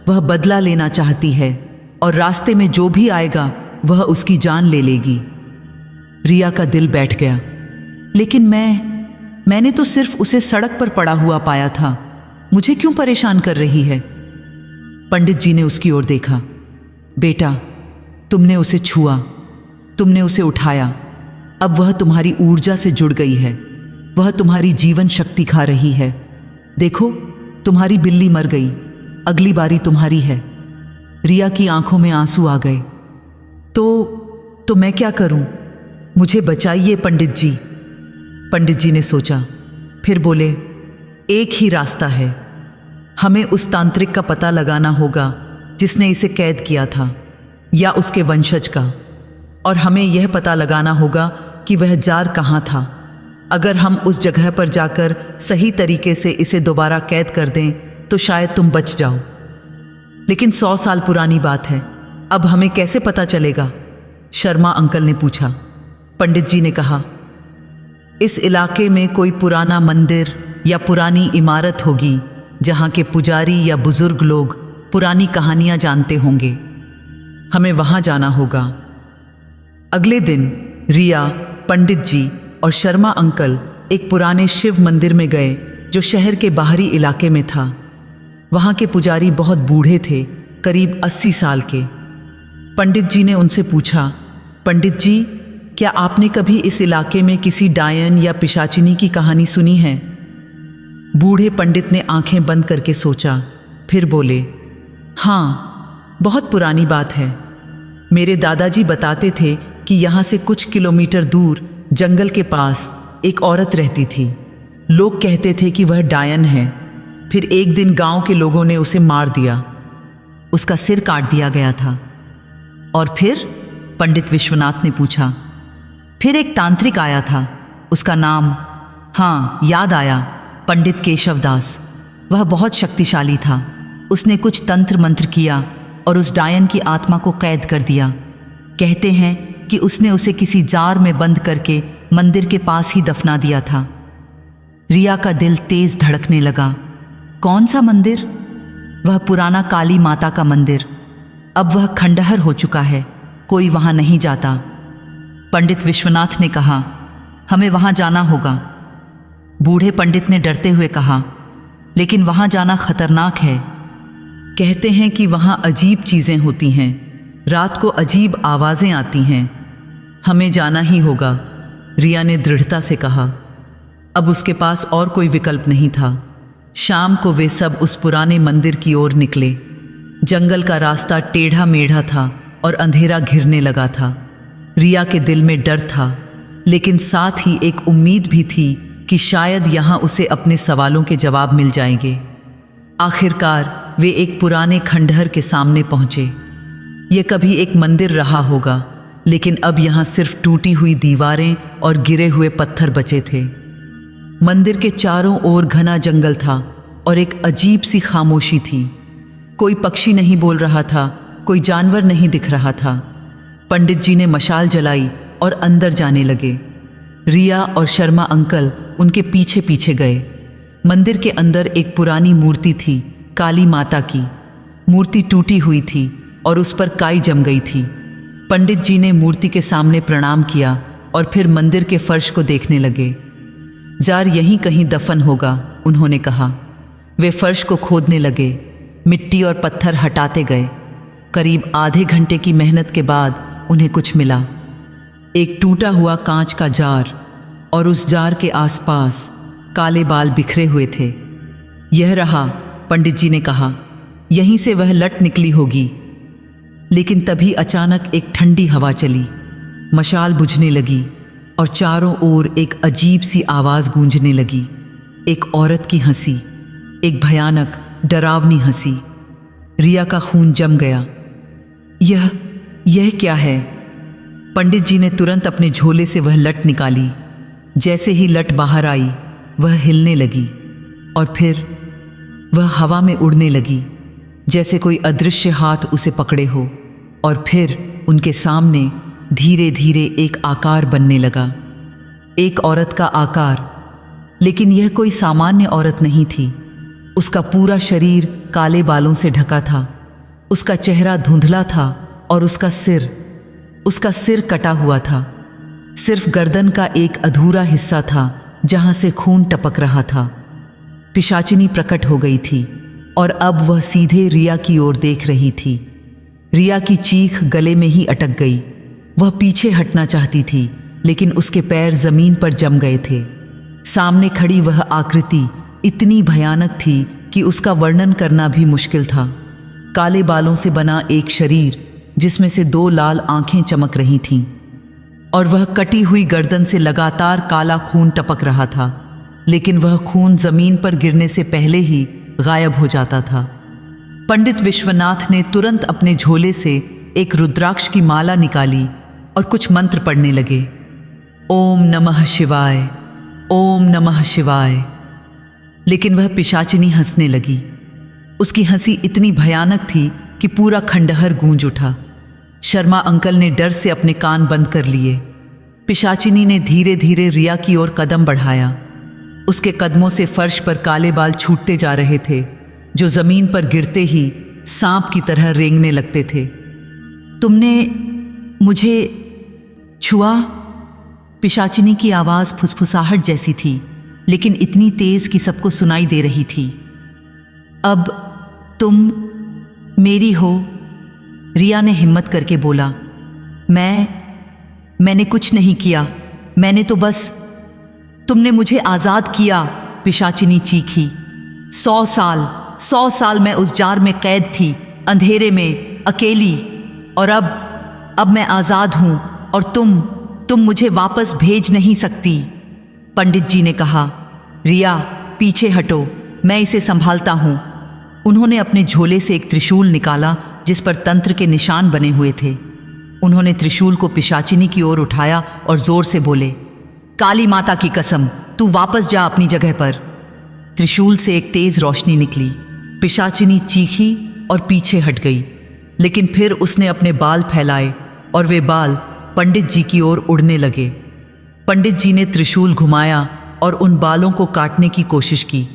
वह बदला लेना चाहती है और रास्ते में जो भी आएगा वह उसकी जान ले लेगी। रिया का दिल बैठ गया। लेकिन मैंने तो सिर्फ उसे सड़क पर पड़ा हुआ पाया था, मुझे क्यों परेशान कर रही है? पंडित जी ने उसकी ओर देखा। बेटा, तुमने उसे छुआ, तुमने उसे उठाया, अब वह तुम्हारी ऊर्जा से जुड़ गई है। वह तुम्हारी जीवन शक्ति खा रही है। देखो, तुम्हारी बिल्ली मर गई, अगली बारी तुम्हारी है। रिया की आंखों में आंसू आ गए। तो मैं क्या करूं? मुझे बचाइए पंडित जी। पंडित जी ने सोचा, फिर बोले, एक ही रास्ता है। हमें उस तांत्रिक का पता लगाना होगा जिसने इसे कैद किया था, या उसके वंशज का, और हमें यह पता लगाना होगा कि वह जार कहाँ था। अगर हम उस जगह पर जाकर सही तरीके से इसे दोबारा कैद कर दें तो शायद तुम बच जाओ। लेकिन 100 साल पुरानी बात है, अब हमें कैसे पता चलेगा? शर्मा अंकल ने पूछा। पंडित जी ने कहा, इस इलाके में कोई पुराना मंदिर या पुरानी इमारत होगी जहाँ के पुजारी या बुजुर्ग लोग पुरानी कहानियाँ जानते होंगे। हमें वहाँ जाना होगा। अगले दिन रिया, पंडित जी और शर्मा अंकल एक पुराने शिव मंदिर में गए जो शहर के बाहरी इलाके में था। वहाँ के पुजारी बहुत बूढ़े थे, करीब 80 साल के। पंडित जी ने उनसे पूछा, पंडित जी, क्या आपने कभी इस इलाके में किसी डायन या पिशाचिनी की कहानी सुनी है? बूढ़े पंडित ने आंखें बंद करके सोचा, फिर बोले, हाँ, बहुत पुरानी बात है। मेरे दादाजी बताते थे कि यहाँ से कुछ किलोमीटर दूर जंगल के पास एक औरत रहती थी। लोग कहते थे कि वह डायन है। फिर एक दिन गांव के लोगों ने उसे मार दिया। उसका सिर काट दिया गया था। और फिर पंडित विश्वनाथ ने पूछा। फिर एक तांत्रिक आया था, उसका नाम, हाँ याद आया, पंडित केशवदास। वह बहुत शक्तिशाली था। उसने कुछ तंत्र मंत्र किया और उस डायन की आत्मा को कैद कर दिया। कहते हैं कि उसने उसे किसी जार में बंद करके मंदिर के पास ही दफना दिया था। रिया का दिल तेज धड़कने लगा। कौन सा मंदिर? वह पुराना काली माता का मंदिर। अब वह खंडहर हो चुका है, कोई वहां नहीं जाता। पंडित विश्वनाथ ने कहा, हमें वहां जाना होगा। बूढ़े पंडित ने डरते हुए कहा, लेकिन वहां जाना खतरनाक है। कहते हैं कि वहां अजीब चीजें होती हैं, रात को अजीब आवाजें आती हैं। हमें जाना ही होगा, रिया ने दृढ़ता से कहा। अब उसके पास और कोई विकल्प नहीं था। शाम को वे सब उस पुराने मंदिर की ओर निकले। जंगल का रास्ता टेढ़ा मेढ़ा था और अंधेरा घिरने लगा था। रिया के दिल में डर था, लेकिन साथ ही एक उम्मीद भी थी कि शायद यहाँ उसे अपने सवालों के जवाब मिल जाएंगे। आखिरकार वे एक पुराने खंडहर के सामने पहुँचे। ये कभी एक मंदिर रहा होगा, लेकिन अब यहाँ सिर्फ टूटी हुई दीवारें और गिरे हुए पत्थर बचे थे। मंदिर के चारों ओर घना जंगल था और एक अजीब सी खामोशी थी। कोई पक्षी नहीं बोल रहा था, कोई जानवर नहीं दिख रहा था। पंडित जी ने मशाल जलाई और अंदर जाने लगे। रिया और शर्मा अंकल उनके पीछे पीछे गए। मंदिर के अंदर एक पुरानी मूर्ति थी, काली माता की। मूर्ति टूटी हुई थी और उस पर काई जम गई थी। पंडित जी ने मूर्ति के सामने प्रणाम किया और फिर मंदिर के फर्श को देखने लगे। जार यहीं कहीं दफन होगा, उन्होंने कहा। वे फर्श को खोदने लगे, मिट्टी और पत्थर हटाते गए। करीब आधे घंटे की मेहनत के बाद उन्हें कुछ मिला। एक टूटा हुआ कांच का जार, और उस जार के आसपास काले बाल बिखरे हुए थे। यह रहा, पंडित जी ने कहा, यहीं से वह लट निकली होगी। लेकिन तभी अचानक एक ठंडी हवा चली, मशाल बुझने लगी और चारों ओर एक अजीब सी आवाज़ गूंजने लगी। एक औरत की हंसी, एक भयानक डरावनी हंसी। रिया का खून जम गया। यह क्या है? पंडित जी ने तुरंत अपने झोले से वह लट निकाली। जैसे ही लट बाहर आई, वह हिलने लगी और फिर वह हवा में उड़ने लगी, जैसे कोई अदृश्य हाथ उसे पकड़े हो। और फिर उनके सामने धीरे धीरे एक आकार बनने लगा, एक औरत का आकार। लेकिन यह कोई सामान्य औरत नहीं थी। उसका पूरा शरीर काले बालों से ढका था। उसका चेहरा धुंधला था और उसका सिर कटा हुआ था। सिर्फ गर्दन का एक अधूरा हिस्सा था जहां से खून टपक रहा था। पिशाचिनी प्रकट हो गई थी और अब वह सीधे रिया की ओर देख रही थी। रिया की चीख गले में ही अटक गई। वह पीछे हटना चाहती थी, लेकिन उसके पैर जमीन पर जम गए थे। सामने खड़ी वह आकृति इतनी भयानक थी कि उसका वर्णन करना भी मुश्किल था। काले बालों से बना एक शरीर, जिसमें से 2 लाल आंखें चमक रही थीं, और वह कटी हुई गर्दन से लगातार काला खून टपक रहा था। लेकिन वह खून जमीन पर गिरने से पहले ही गायब हो जाता था। पंडित विश्वनाथ ने तुरंत अपने झोले से एक रुद्राक्ष की माला निकाली और कुछ मंत्र पढ़ने लगे। ओम नमः शिवाय, ओम नमः शिवाय। लेकिन वह पिशाचिनी हंसने लगी। उसकी हंसी इतनी भयानक थी कि पूरा खंडहर गूंज उठा। शर्मा अंकल ने डर से अपने कान बंद कर लिए। पिशाचिनी ने धीरे धीरे रिया की ओर कदम बढ़ाया। उसके कदमों से फर्श पर काले बाल छूटते जा रहे थे, जो जमीन पर गिरते ही सांप की तरह रेंगने लगते थे। तुमने मुझे छुआ? पिशाचिनी की आवाज़ फुसफुसाहट जैसी थी, लेकिन इतनी तेज कि सबको सुनाई दे रही थी। अब तुम मेरी हो, रिया ने हिम्मत करके बोला। मैंने कुछ नहीं किया, मैंने तो बस, तुमने मुझे आज़ाद किया, पिशाचिनी चीखी। 100 साल मैं उस जार में कैद थी, अंधेरे में, अकेली, और अब मैं आज़ाद हूँ, और तुम मुझे वापस भेज नहीं सकती। पंडित जी ने कहा, रिया पीछे हटो, मैं इसे संभालता हूँ। उन्होंने अपने झोले से एक त्रिशूल निकाला जिस पर तंत्र के निशान बने हुए थे। उन्होंने त्रिशूल को पिशाचिनी की ओर उठाया और जोर से बोले, काली माता की कसम, तू वापस जा अपनी जगह पर। त्रिशूल से एक तेज रोशनी निकली। पिशाचिनी चीखी और पीछे हट गई, लेकिन फिर उसने अपने बाल फैलाए और वे बाल पंडित जी की ओर उड़ने लगे। पंडित जी ने त्रिशूल घुमाया और उन बालों को काटने की कोशिश की।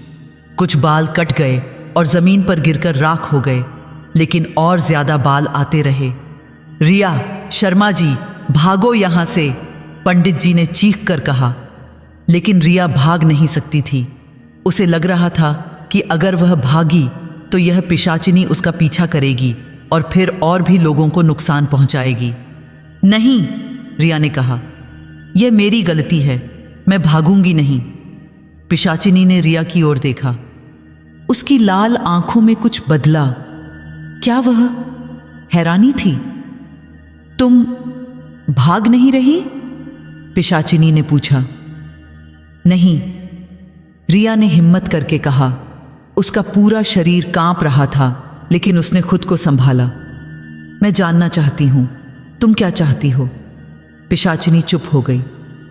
कुछ बाल कट गए और जमीन पर गिरकर राख हो गए, लेकिन और ज्यादा बाल आते रहे। रिया, शर्मा जी, भागो यहां से, पंडित जी ने चीख कर कहा। लेकिन रिया भाग नहीं सकती थी। उसे लग रहा था कि अगर वह भागी तो यह पिशाचिनी उसका पीछा करेगी और फिर और भी लोगों को नुकसान पहुंचाएगी। नहीं, रिया ने कहा, यह मेरी गलती है, मैं भागूंगी नहीं। पिशाचिनी ने रिया की ओर देखा। उसकी लाल आंखों में कुछ बदला। क्या वह हैरानी थी? तुम भाग नहीं रही? पिशाचिनी ने पूछा। नहीं, रिया ने हिम्मत करके कहा। उसका पूरा शरीर कांप रहा था, लेकिन उसने खुद को संभाला। मैं जानना चाहती हूं, तुम क्या चाहती हो? पिशाचिनी चुप हो गई।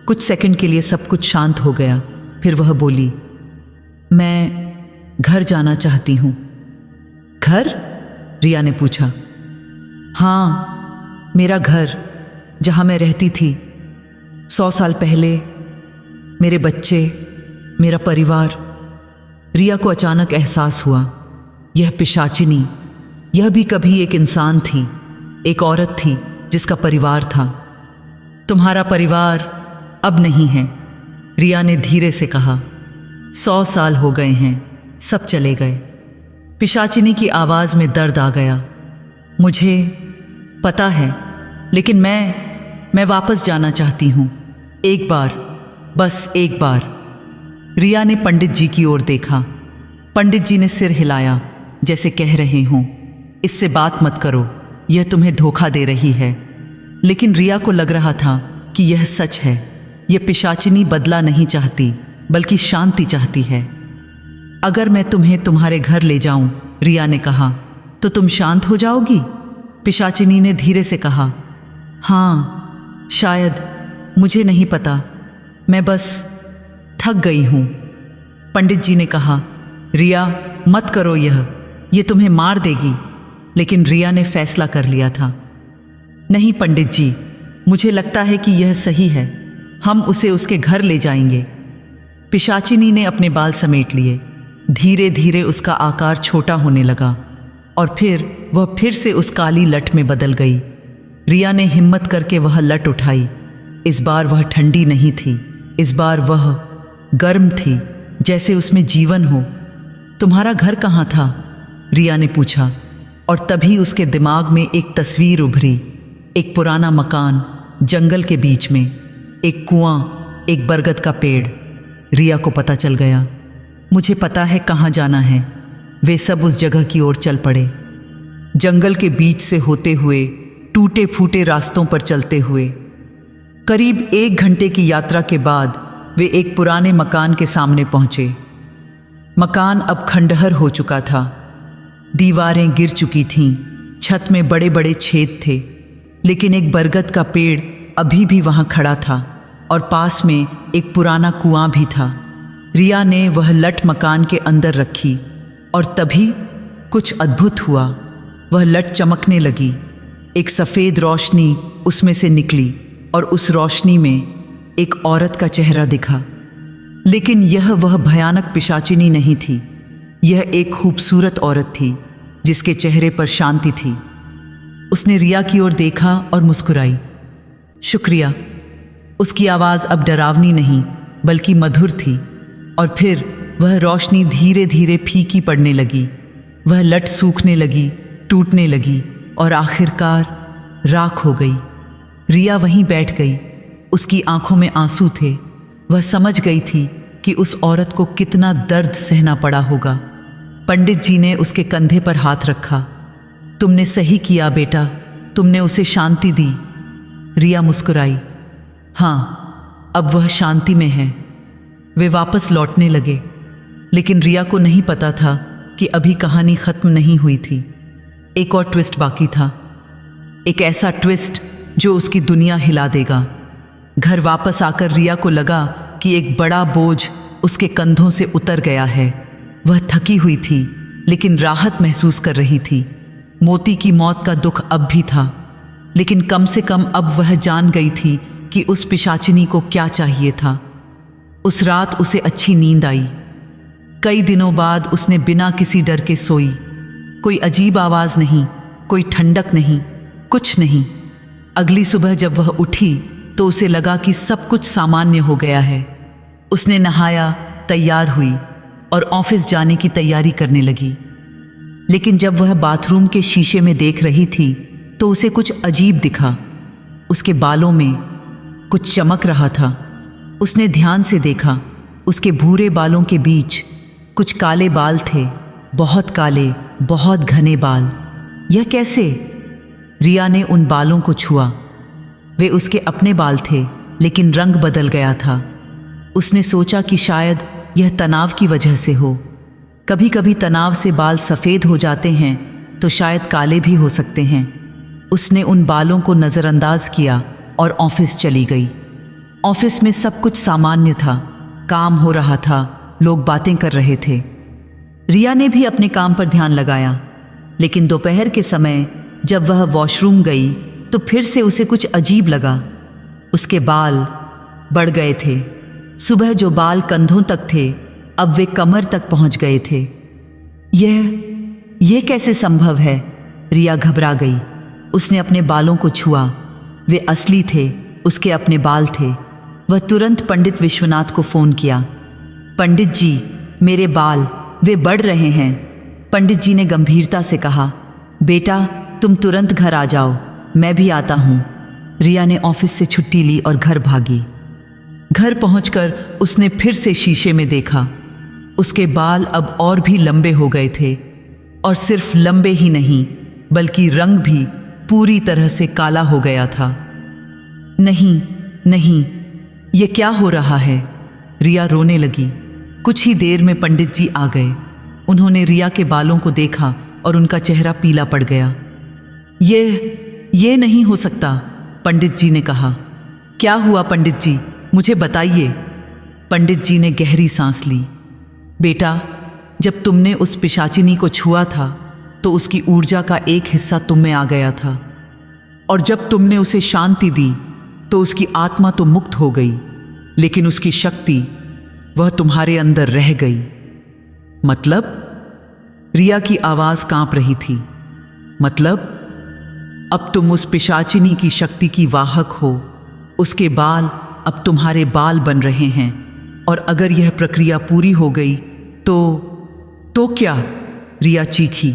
कुछ सेकंड के लिए सब कुछ शांत हो गया। फिर वह बोली, मैं घर जाना चाहती हूं। घर? रिया ने पूछा। हाँ, मेरा घर, जहां मैं रहती थी 100 साल पहले, मेरे बच्चे, मेरा परिवार। रिया को अचानक एहसास हुआ, यह पिशाचिनी, यह भी कभी एक इंसान थी, एक औरत थी जिसका परिवार था। तुम्हारा परिवार अब नहीं है, रिया ने धीरे से कहा। 100 साल हो गए हैं, सब चले गए। पिशाचिनी की आवाज में दर्द आ गया। मुझे पता है, लेकिन मैं वापस जाना चाहती हूं। एक बार, बस एक बार। रिया ने पंडित जी की ओर देखा। पंडित जी ने सिर हिलाया, जैसे कह रहे हों, इससे बात मत करो, यह तुम्हें धोखा दे रही है। लेकिन रिया को लग रहा था कि यह सच है। यह पिशाचिनी बदला नहीं चाहती, बल्कि शांति चाहती है। अगर मैं तुम्हें तुम्हारे घर ले जाऊं, रिया ने कहा, तो तुम शांत हो जाओगी? पिशाचिनी ने धीरे से कहा। हाँ, शायद, मुझे नहीं पता, मैं बस थक गई हूं। पंडित जी ने कहा, रिया, मत करो, यह तुम्हें मार देगी। लेकिन रिया ने फैसला कर लिया था। नहीं पंडित जी, मुझे लगता है कि यह सही है, हम उसे उसके घर ले जाएंगे। पिशाचिनी ने अपने बाल समेट लिए। धीरे धीरे उसका आकार छोटा होने लगा और फिर वह फिर से उस काली लट में बदल गई। रिया ने हिम्मत करके वह लट उठाई। इस बार वह ठंडी नहीं थी, इस बार वह गर्म थी, जैसे उसमें जीवन हो। तुम्हारा घर कहाँ था? रिया ने पूछा। और तभी उसके दिमाग में एक तस्वीर उभरी। एक पुराना मकान, जंगल के बीच में, एक कुआं, एक बरगद का पेड़। रिया को पता चल गया, मुझे पता है कहाँ जाना है। वे सब उस जगह की ओर चल पड़े। जंगल के बीच से होते हुए, टूटे फूटे रास्तों पर चलते हुए, करीब 1 घंटे की यात्रा के बाद वे एक पुराने मकान के सामने पहुंचे। मकान अब खंडहर हो चुका था। दीवारें गिर चुकी थीं, छत में बड़े बड़े छेद थे, लेकिन एक बरगद का पेड़ अभी भी वहां खड़ा था और पास में एक पुराना कुआं भी था। रिया ने वह लट मकान के अंदर रखी और तभी कुछ अद्भुत हुआ। वह लट चमकने लगी। एक सफ़ेद रोशनी उसमें से निकली और उस रोशनी में एक औरत का चेहरा दिखा। लेकिन यह वह भयानक पिशाचिनी नहीं थी। यह एक खूबसूरत औरत थी जिसके चेहरे पर शांति थी। उसने रिया की ओर देखा और मुस्कुराई। शुक्रिया। उसकी आवाज़ अब डरावनी नहीं बल्कि मधुर थी। और फिर वह रोशनी धीरे धीरे फीकी पड़ने लगी। वह लट सूखने लगी, टूटने लगी और आखिरकार राख हो गई। रिया वहीं बैठ गई। उसकी आंखों में आंसू थे। वह समझ गई थी कि उस औरत को कितना दर्द सहना पड़ा होगा। पंडित जी ने उसके कंधे पर हाथ रखा। तुमने सही किया बेटा, तुमने उसे शांति दी। रिया मुस्कुराई। हाँ, अब वह शांति में है। वे वापस लौटने लगे, लेकिन रिया को नहीं पता था कि अभी कहानी खत्म नहीं हुई थी। एक और ट्विस्ट बाकी था। एक ऐसा ट्विस्ट जो उसकी दुनिया हिला देगा। घर वापस आकर रिया को लगा कि एक बड़ा बोझ उसके कंधों से उतर गया है। वह थकी हुई थी लेकिन राहत महसूस कर रही थी। मोती की मौत का दुख अब भी था, लेकिन कम से कम अब वह जान गई थी कि उस पिशाचिनी को क्या चाहिए था। उस रात उसे अच्छी नींद आई। कई दिनों बाद उसने बिना किसी डर के सोई। कोई अजीब आवाज़ नहीं, कोई ठंडक नहीं, कुछ नहीं। अगली सुबह जब वह उठी तो उसे लगा कि सब कुछ सामान्य हो गया है। उसने नहाया, तैयार हुई और ऑफिस जाने की तैयारी करने लगी। लेकिन जब वह बाथरूम के शीशे में देख रही थी तो उसे कुछ अजीब दिखा। उसके बालों में कुछ चमक रहा था। उसने ध्यान से देखा, उसके भूरे बालों के बीच कुछ काले बाल थे, बहुत काले, बहुत घने बाल। यह कैसे? रिया ने उन बालों को छुआ। वे उसके अपने बाल थे, लेकिन रंग बदल गया था। उसने सोचा कि शायद यह तनाव की वजह से हो। कभी कभी तनाव से बाल सफ़ेद हो जाते हैं तो शायद काले भी हो सकते हैं। उसने उन बालों को नज़रअंदाज किया और ऑफिस चली गई। ऑफिस में सब कुछ सामान्य था। काम हो रहा था, लोग बातें कर रहे थे। रिया ने भी अपने काम पर ध्यान लगाया, लेकिन दोपहर के समय जब वह वॉशरूम गई तो फिर से उसे कुछ अजीब लगा। उसके बाल बढ़ गए थे। सुबह जो बाल कंधों तक थे अब वे कमर तक पहुंच गए थे। यह कैसे संभव है? रिया घबरा गई। उसने अपने बालों को छुआ। वे असली थे, उसके अपने बाल थे। वह तुरंत पंडित विश्वनाथ को फ़ोन किया। पंडित जी, मेरे बाल वे बढ़ रहे हैं। पंडित जी ने गंभीरता से कहा, बेटा तुम तुरंत घर आ जाओ, मैं भी आता हूँ। रिया ने ऑफिस से छुट्टी ली और घर भागी। घर पहुंचकर उसने फिर से शीशे में देखा। उसके बाल अब और भी लंबे हो गए थे, और सिर्फ लंबे ही नहीं बल्कि रंग भी पूरी तरह से काला हो गया था। नहीं नहीं, ये क्या हो रहा है? रिया रोने लगी। कुछ ही देर में पंडित जी आ गए। उन्होंने रिया के बालों को देखा और उनका चेहरा पीला पड़ गया। ये नहीं हो सकता, पंडित जी ने कहा। क्या हुआ पंडित जी, मुझे बताइए। पंडित जी ने गहरी सांस ली। बेटा, जब तुमने उस पिशाचिनी को छुआ था तो उसकी ऊर्जा का एक हिस्सा तुम में आ गया था, और जब तुमने उसे शांति दी तो उसकी आत्मा तो मुक्त हो गई, लेकिन उसकी शक्ति वह तुम्हारे अंदर रह गई। मतलब? रिया की आवाज कांप रही थी। मतलब? अब तुम उस पिशाचिनी की शक्ति की वाहक हो। उसके बाल अब तुम्हारे बाल बन रहे हैं, और अगर यह प्रक्रिया पूरी हो गई तो क्या? रिया चीखी।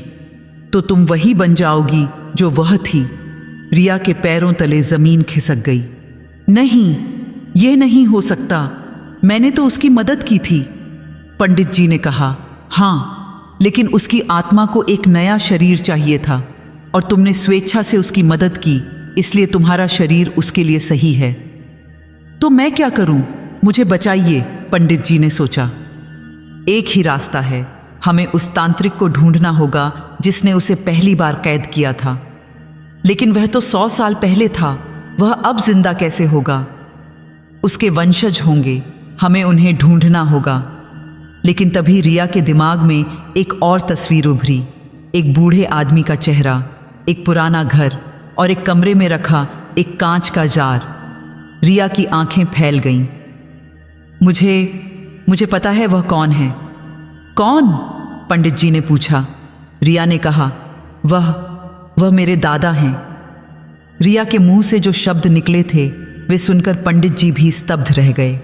तो तुम वही बन जाओगी जो वह थी। रिया के पैरों तले जमीन खिसक गई। नहीं, यह नहीं हो सकता, मैंने तो उसकी मदद की थी। पंडित जी ने कहा, हाँ, लेकिन उसकी आत्मा को एक नया शरीर चाहिए था, और तुमने स्वेच्छा से उसकी मदद की, इसलिए तुम्हारा शरीर उसके लिए सही है। तो मैं क्या करूं? मुझे बचाइए, पंडित जी ने सोचा। एक ही रास्ता है, हमें उस तांत्रिक को ढूंढना होगा जिसने उसे पहली बार कैद किया था। लेकिन वह तो 100 साल पहले था, वह अब जिंदा कैसे होगा? उसके वंशज होंगे, हमें उन्हें ढूंढना होगा। लेकिन तभी रिया के दिमाग में एक और तस्वीर उभरी। एक बूढ़े आदमी का चेहरा, एक पुराना घर और एक कमरे में रखा एक कांच का जार। रिया की आंखें फैल गईं। मुझे पता है वह कौन है। कौन? पंडित जी ने पूछा। रिया ने कहा, वह मेरे दादा हैं। रिया के मुंह से जो शब्द निकले थे वे सुनकर पंडित जी भी स्तब्ध रह गए।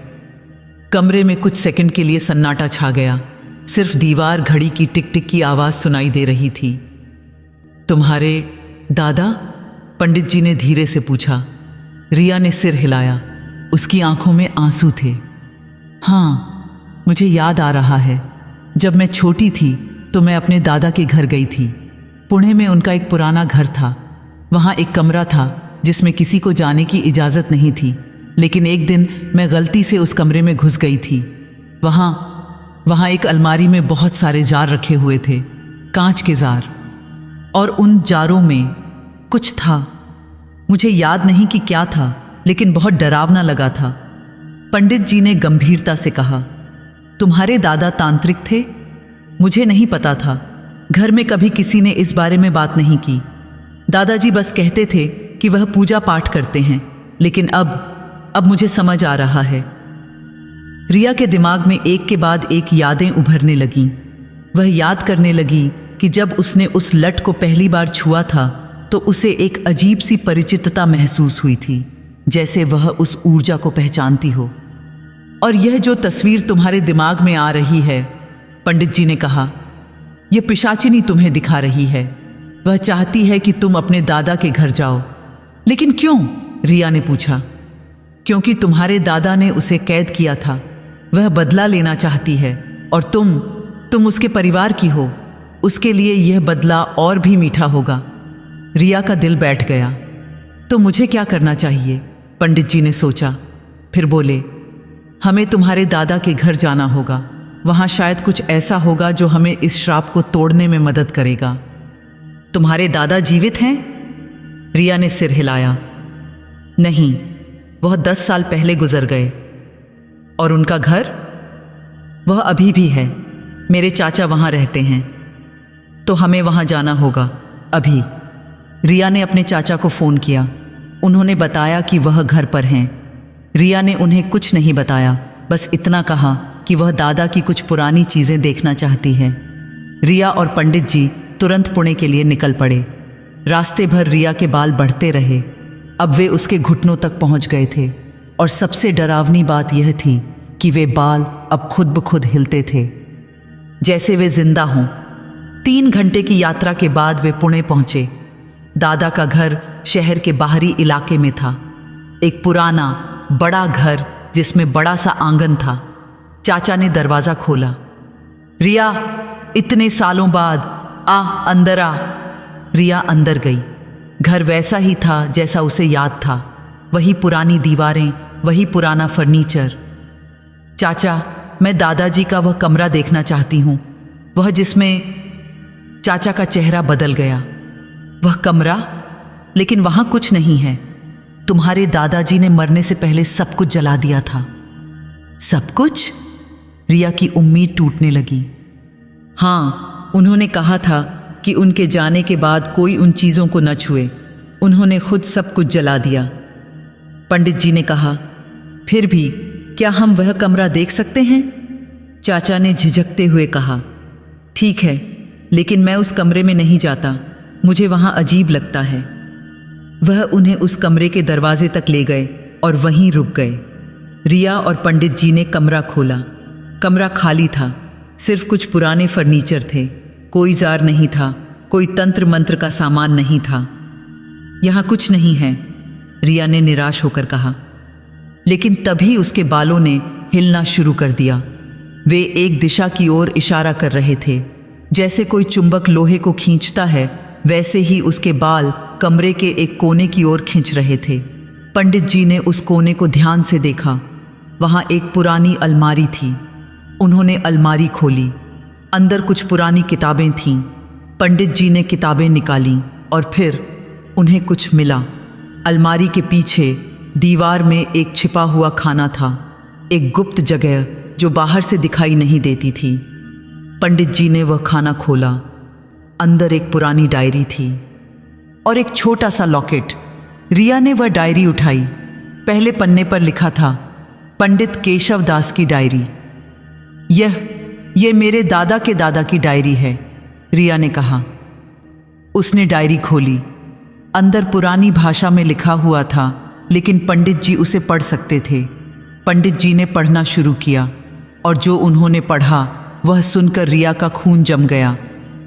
कमरे में कुछ सेकंड के लिए सन्नाटा छा गया। सिर्फ दीवार घड़ी की टिक टिक की आवाज़ सुनाई दे रही थी। तुम्हारे दादा? पंडित जी ने धीरे से पूछा। रिया ने सिर हिलाया। उसकी आंखों में आंसू थे। हाँ, मुझे याद आ रहा है, जब मैं छोटी थी तो मैं अपने दादा के घर गई थी। पुणे में उनका एक पुराना घर था। वहाँ एक कमरा था जिसमें किसी को जाने की इजाज़त नहीं थी, लेकिन एक दिन मैं गलती से उस कमरे में घुस गई थी। वहाँ एक अलमारी में बहुत सारे जार रखे हुए थे, कांच के जार, और उन जारों में कुछ था। मुझे याद नहीं कि क्या था, लेकिन बहुत डरावना लगा था। पंडित जी ने गंभीरता से कहा, तुम्हारे दादा तांत्रिक थे? मुझे नहीं पता था। घर में कभी किसी ने इस बारे में बात नहीं की। दादाजी बस कहते थे कि वह पूजा पाठ करते हैं, लेकिन अब मुझे समझ आ रहा है। रिया के दिमाग में एक के बाद एक यादें उभरने लगीं। वह याद करने लगी कि जब उसने उस लट को पहली बार छुआ था तो उसे एक अजीब सी परिचितता महसूस हुई थी, जैसे वह उस ऊर्जा को पहचानती हो। और यह जो तस्वीर तुम्हारे दिमाग में आ रही है, पंडित जी ने कहा, यह पिशाचिनी तुम्हें दिखा रही है। वह चाहती है कि तुम अपने दादा के घर जाओ। लेकिन क्यों? रिया ने पूछा। क्योंकि तुम्हारे दादा ने उसे कैद किया था। वह बदला लेना चाहती है और तुम उसके परिवार की हो। उसके लिए यह बदला और भी मीठा होगा। रिया का दिल बैठ गया। तो मुझे क्या करना चाहिए? पंडित जी ने सोचा। फिर बोले, हमें तुम्हारे दादा के घर जाना होगा। वहाँ शायद कुछ ऐसा होगा जो हमें इस श्राप को तोड़ने में मदद करेगा। तुम्हारे दादा जीवित हैं? रिया ने सिर हिलाया। नहीं, वह 10 साल पहले गुजर गए। और उनका घर? वह अभी भी है। मेरे चाचा वहाँ रहते हैं। तो हमें वहाँ जाना होगा अभी। रिया ने अपने चाचा को फ़ोन किया। उन्होंने बताया कि वह घर पर हैं। रिया ने उन्हें कुछ नहीं बताया, बस इतना कहा कि वह दादा की कुछ पुरानी चीज़ें देखना चाहती है। रिया और पंडित जी तुरंत पुणे के लिए निकल पड़े। रास्ते भर रिया के बाल बढ़ते रहे। अब वे उसके घुटनों तक पहुंच गए थे और सबसे डरावनी बात यह थी कि वे बाल अब खुद ब खुद हिलते थे, जैसे वे जिंदा हों। 3 घंटे की यात्रा के बाद वे पुणे पहुंचे। दादा का घर शहर के बाहरी इलाके में था। एक पुराना बड़ा घर जिसमें बड़ा सा आंगन था। चाचा ने दरवाज़ा खोला। रिया, इतने सालों बाद अंदर आ। रिया अंदर गई। घर वैसा ही था जैसा उसे याद था। वही पुरानी दीवारें, वही पुराना फर्नीचर। चाचा, मैं दादाजी का वह कमरा देखना चाहती हूँ, वह जिसमें... चाचा का चेहरा बदल गया। वह कमरा? लेकिन वहाँ कुछ नहीं है। तुम्हारे दादाजी ने मरने से पहले सब कुछ जला दिया था। सब कुछ? रिया की उम्मीद टूटने लगी। हाँ, उन्होंने कहा था कि उनके जाने के बाद कोई उन चीज़ों को न छुए। उन्होंने खुद सब कुछ जला दिया। पंडित जी ने कहा, फिर भी क्या हम वह कमरा देख सकते हैं? चाचा ने झिझकते हुए कहा, ठीक है, लेकिन मैं उस कमरे में नहीं जाता। मुझे वहाँ अजीब लगता है। वह उन्हें उस कमरे के दरवाजे तक ले गए और वहीं रुक गए। रिया और पंडित जी ने कमरा खोला। कमरा खाली था। सिर्फ कुछ पुराने फर्नीचर थे। कोई जार नहीं था। कोई तंत्र मंत्र का सामान नहीं था। यहाँ कुछ नहीं है, रिया ने निराश होकर कहा। लेकिन तभी उसके बालों ने हिलना शुरू कर दिया। वे एक दिशा की ओर इशारा कर रहे थे। जैसे कोई चुंबक लोहे को खींचता है, वैसे ही उसके बाल कमरे के एक कोने की ओर खींच रहे थे। पंडित जी ने उस कोने को ध्यान से देखा। वहाँ एक पुरानी अलमारी थी। उन्होंने अलमारी खोली। अंदर कुछ पुरानी किताबें थीं। पंडित जी ने किताबें निकालीं और फिर उन्हें कुछ मिला। अलमारी के पीछे दीवार में एक छिपा हुआ खाना था, एक गुप्त जगह जो बाहर से दिखाई नहीं देती थी। पंडित जी ने वह खाना खोला। अंदर एक पुरानी डायरी थी और एक छोटा सा लॉकेट। रिया ने वह डायरी उठाई। पहले पन्ने पर लिखा था, पंडित केशव दास की डायरी। यह मेरे दादा के दादा की डायरी है, रिया ने कहा। उसने डायरी खोली। अंदर पुरानी भाषा में लिखा हुआ था, लेकिन पंडित जी उसे पढ़ सकते थे। पंडित जी ने पढ़ना शुरू किया और जो उन्होंने पढ़ा वह सुनकर रिया का खून जम गया।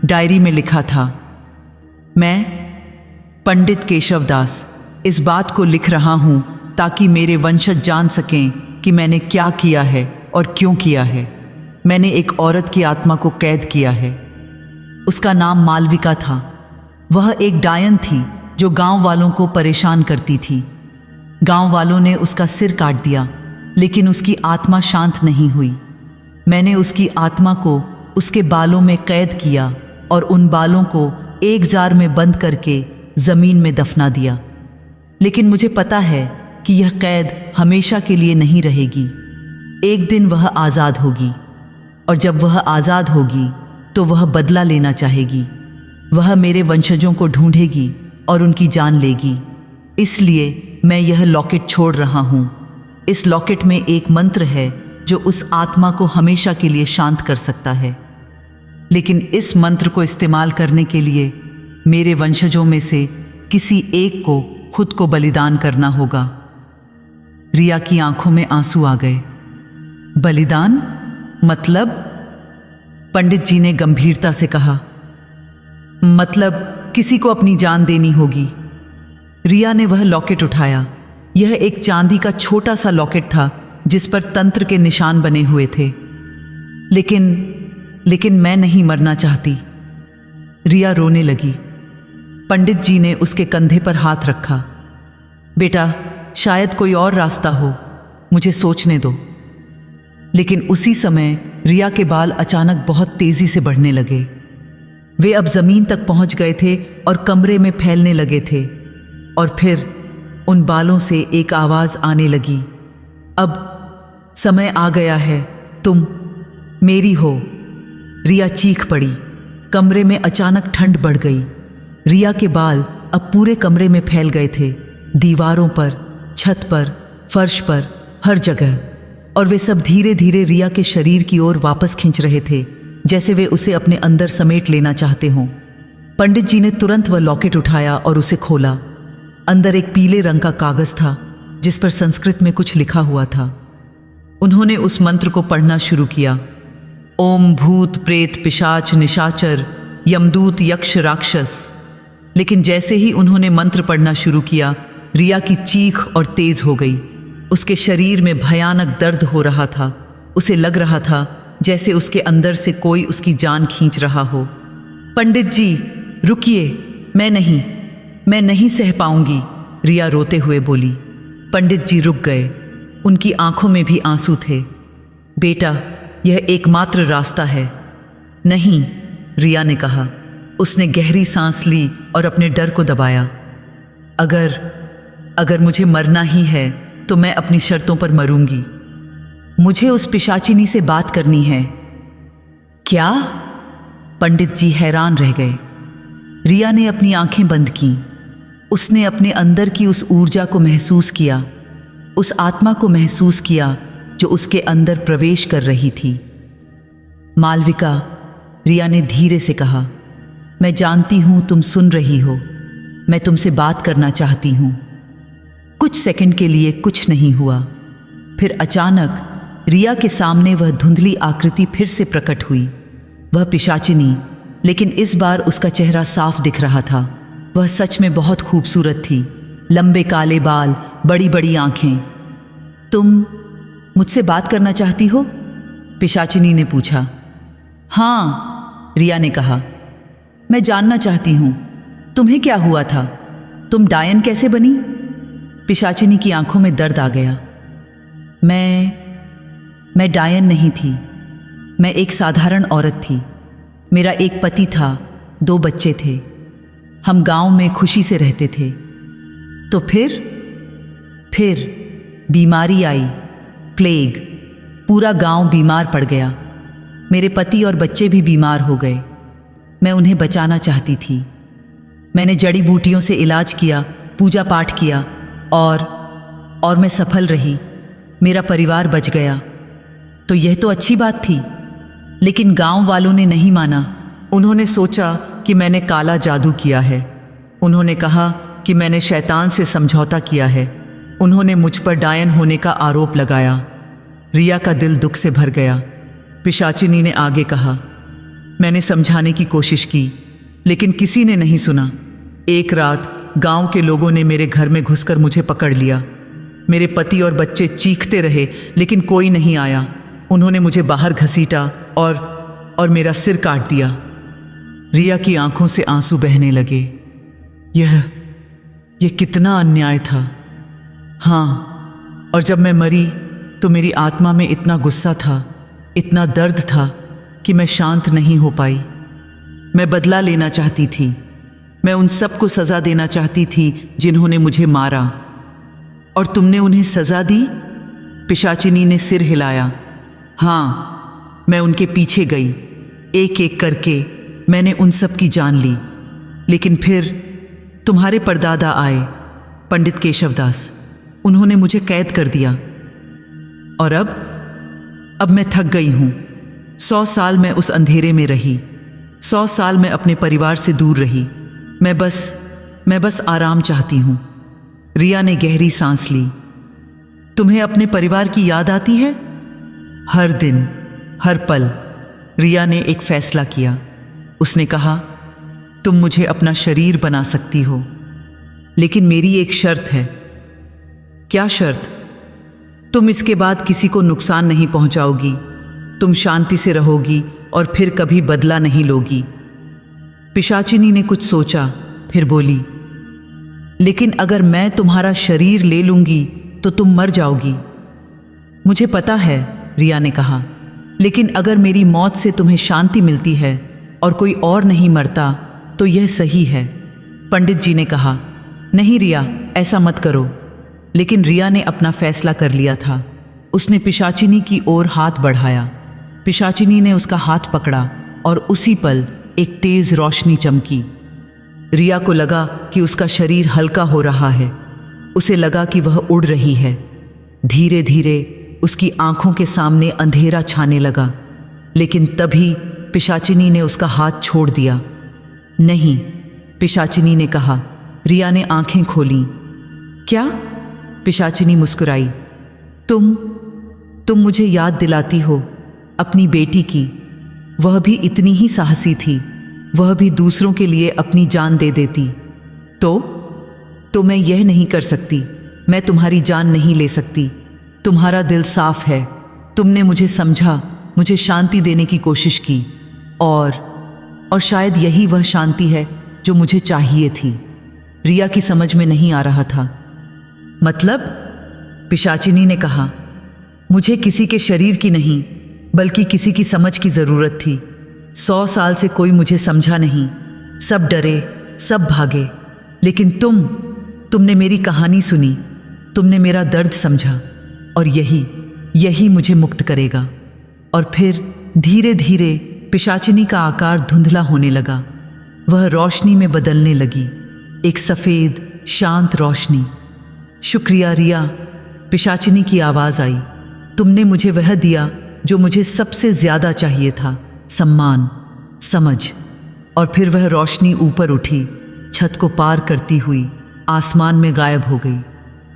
डायरी में लिखा था, मैं पंडित केशव दास इस बात को लिख रहा हूँ ताकि मेरे वंशज जान सकें कि मैंने क्या किया है और क्यों किया है। मैंने एक औरत की आत्मा को कैद किया है। उसका नाम मालविका था। वह एक डायन थी जो गांव वालों को परेशान करती थी। गांव वालों ने उसका सिर काट दिया, लेकिन उसकी आत्मा शांत नहीं हुई। मैंने उसकी आत्मा को उसके बालों में कैद किया और उन बालों को एक जार में बंद करके ज़मीन में दफना दिया। लेकिन मुझे पता है कि यह कैद हमेशा के लिए नहीं रहेगी। एक दिन वह आज़ाद होगी, और जब वह आज़ाद होगी तो वह बदला लेना चाहेगी। वह मेरे वंशजों को ढूंढेगी और उनकी जान लेगी। इसलिए मैं यह लॉकेट छोड़ रहा हूँ। इस लॉकेट में एक मंत्र है जो उस आत्मा को हमेशा के लिए शांत कर सकता है, लेकिन इस मंत्र को इस्तेमाल करने के लिए मेरे वंशजों में से किसी एक को खुद को बलिदान करना होगा। रिया की आंखों में आंसू आ गए। बलिदान मतलब? पंडित जी ने गंभीरता से कहा। मतलब किसी को अपनी जान देनी होगी। रिया ने वह लॉकेट उठाया। यह एक चांदी का छोटा सा लॉकेट था जिस पर तंत्र के निशान बने हुए थे। लेकिन मैं नहीं मरना चाहती। रिया रोने लगी। पंडित जी ने उसके कंधे पर हाथ रखा। बेटा, शायद कोई और रास्ता हो, मुझे सोचने दो। लेकिन उसी समय रिया के बाल अचानक बहुत तेजी से बढ़ने लगे। वे अब जमीन तक पहुंच गए थे और कमरे में फैलने लगे थे। और फिर उन बालों से एक आवाज आने लगी, अब समय आ गया है, तुम मेरी हो। रिया चीख पड़ी। कमरे में अचानक ठंड बढ़ गई। रिया के बाल अब पूरे कमरे में फैल गए थे, दीवारों पर, छत पर, फर्श पर, हर जगह। और वे सब धीरे धीरे रिया के शरीर की ओर वापस खींच रहे थे, जैसे वे उसे अपने अंदर समेट लेना चाहते हों। पंडित जी ने तुरंत वह लॉकेट उठाया और उसे खोला। अंदर एक पीले रंग का कागज था जिस पर संस्कृत में कुछ लिखा हुआ था। उन्होंने उस मंत्र को पढ़ना शुरू किया। ओम भूत प्रेत पिशाच निशाचर यमदूत यक्ष राक्षस। लेकिन जैसे ही उन्होंने मंत्र पढ़ना शुरू किया, रिया की चीख और तेज हो गई। उसके शरीर में भयानक दर्द हो रहा था। उसे लग रहा था जैसे उसके अंदर से कोई उसकी जान खींच रहा हो। पंडित जी रुकिए, मैं नहीं सह पाऊंगी, रिया रोते हुए बोली। पंडित जी रुक गए। उनकी आंखों में भी आंसू थे। बेटा, यह एकमात्र रास्ता है। नहीं, रिया ने कहा। उसने गहरी सांस ली और अपने डर को दबाया। अगर मुझे मरना ही है तो मैं अपनी शर्तों पर मरूंगी। मुझे उस पिशाचिनी से बात करनी है। क्या? पंडित जी हैरान रह गए। रिया ने अपनी आंखें बंद की। उसने अपने अंदर की उस ऊर्जा को महसूस किया, उस आत्मा को महसूस किया जो उसके अंदर प्रवेश कर रही थी। मालविका, रिया ने धीरे से कहा, मैं जानती हूं तुम सुन रही हो। मैं तुमसे बात करना चाहती हूं। कुछ सेकंड के लिए कुछ नहीं हुआ। फिर अचानक रिया के सामने वह धुंधली आकृति फिर से प्रकट हुई। वह पिशाचिनी, लेकिन इस बार उसका चेहरा साफ दिख रहा था। वह सच में बहुत खूबसूरत थी। लंबे काले बाल, बड़ी बड़ी आंखें। तुम मुझसे बात करना चाहती हो? पिशाचिनी ने पूछा। हाँ, रिया ने कहा। मैं जानना चाहती हूं, तुम्हें क्या हुआ था? तुम डायन कैसे बनी? पिशाचिनी की आंखों में दर्द आ गया। मैं डायन नहीं थी। मैं एक साधारण औरत थी। मेरा एक पति था, 2 बच्चे थे। हम गांव में खुशी से रहते थे। तो फिर बीमारी आई, प्लेग। पूरा गांव बीमार पड़ गया। मेरे पति और बच्चे भी बीमार हो गए। मैं उन्हें बचाना चाहती थी। मैंने जड़ी बूटियों से इलाज किया, पूजा पाठ किया और मैं सफल रही। मेरा परिवार बच गया। तो यह तो अच्छी बात थी, लेकिन गांव वालों ने नहीं माना। उन्होंने सोचा कि मैंने काला जादू किया है। उन्होंने कहा कि मैंने शैतान से समझौता किया है। उन्होंने मुझ पर डायन होने का आरोप लगाया। रिया का दिल दुख से भर गया। पिशाचिनी ने आगे कहा, मैंने समझाने की कोशिश की, लेकिन किसी ने नहीं सुना। एक रात गांव के लोगों ने मेरे घर में घुसकर मुझे पकड़ लिया। मेरे पति और बच्चे चीखते रहे, लेकिन कोई नहीं आया। उन्होंने मुझे बाहर घसीटा और मेरा सिर काट दिया। रिया की आंखों से आंसू बहने लगे। यह कितना अन्याय था। हाँ, और जब मैं मरी तो मेरी आत्मा में इतना गुस्सा था, इतना दर्द था कि मैं शांत नहीं हो पाई। मैं बदला लेना चाहती थी। मैं उन सबको सज़ा देना चाहती थी जिन्होंने मुझे मारा। और तुमने उन्हें सज़ा दी? पिशाचिनी ने सिर हिलाया। हाँ, मैं उनके पीछे गई। एक एक करके मैंने उन सब की जान ली। लेकिन फिर तुम्हारे परदादा आए, पंडित केशवदास। उन्होंने मुझे कैद कर दिया। और अब मैं थक गई हूँ। 100 साल मैं उस अंधेरे में रही। 100 साल मैं अपने परिवार से दूर रही। मैं बस आराम चाहती हूँ। रिया ने गहरी सांस ली। तुम्हें अपने परिवार की याद आती है? हर दिन, हर पल। रिया ने एक फैसला किया। उसने कहा, तुम मुझे अपना शरीर बना सकती हो, लेकिन मेरी एक शर्त है। क्या शर्त? तुम इसके बाद किसी को नुकसान नहीं पहुंचाओगी। तुम शांति से रहोगी और फिर कभी बदला नहीं लोगी। पिशाचिनी ने कुछ सोचा, फिर बोली, लेकिन अगर मैं तुम्हारा शरीर ले लूंगी तो तुम मर जाओगी। मुझे पता है, रिया ने कहा, लेकिन अगर मेरी मौत से तुम्हें शांति मिलती है और कोई और नहीं मरता तो यह सही है। पंडित जी ने कहा, नहीं रिया, ऐसा मत करो। लेकिन रिया ने अपना फैसला कर लिया था। उसने पिशाचिनी की ओर हाथ बढ़ाया। पिशाचिनी ने उसका हाथ पकड़ा और उसी पल एक तेज रोशनी चमकी। रिया को लगा कि उसका शरीर हल्का हो रहा है। उसे लगा कि वह उड़ रही है। धीरे धीरे उसकी आंखों के सामने अंधेरा छाने लगा। लेकिन तभी पिशाचिनी ने उसका हाथ छोड़ दिया। नहीं, पिशाचिनी ने कहा। रिया ने आंखें खोलीं। क्या? पिशाचिनी मुस्कुराई। तुम मुझे याद दिलाती हो अपनी बेटी की। वह भी इतनी ही साहसी थी। वह भी दूसरों के लिए अपनी जान दे देती। तो मैं यह नहीं कर सकती। मैं तुम्हारी जान नहीं ले सकती। तुम्हारा दिल साफ है। तुमने मुझे समझा, मुझे शांति देने की कोशिश की, और शायद यही वह शांति है जो मुझे चाहिए थी। रिया की समझ में नहीं आ रहा था। मतलब? पिशाचिनी ने कहा, मुझे किसी के शरीर की नहीं, बल्कि किसी की समझ की ज़रूरत थी। 100 साल से कोई मुझे समझा नहीं। सब डरे, सब भागे। लेकिन तुमने मेरी कहानी सुनी। तुमने मेरा दर्द समझा, और यही मुझे मुक्त करेगा। और फिर धीरे धीरे पिशाचिनी का आकार धुंधला होने लगा। वह रोशनी में बदलने लगी, एक सफ़ेद शांत रोशनी। शुक्रिया रिया, पिशाचिनी की आवाज़ आई। तुमने मुझे वह दिया जो मुझे सबसे ज़्यादा चाहिए था, सम्मान, समझ। और फिर वह रोशनी ऊपर उठी, छत को पार करती हुई आसमान में गायब हो गई।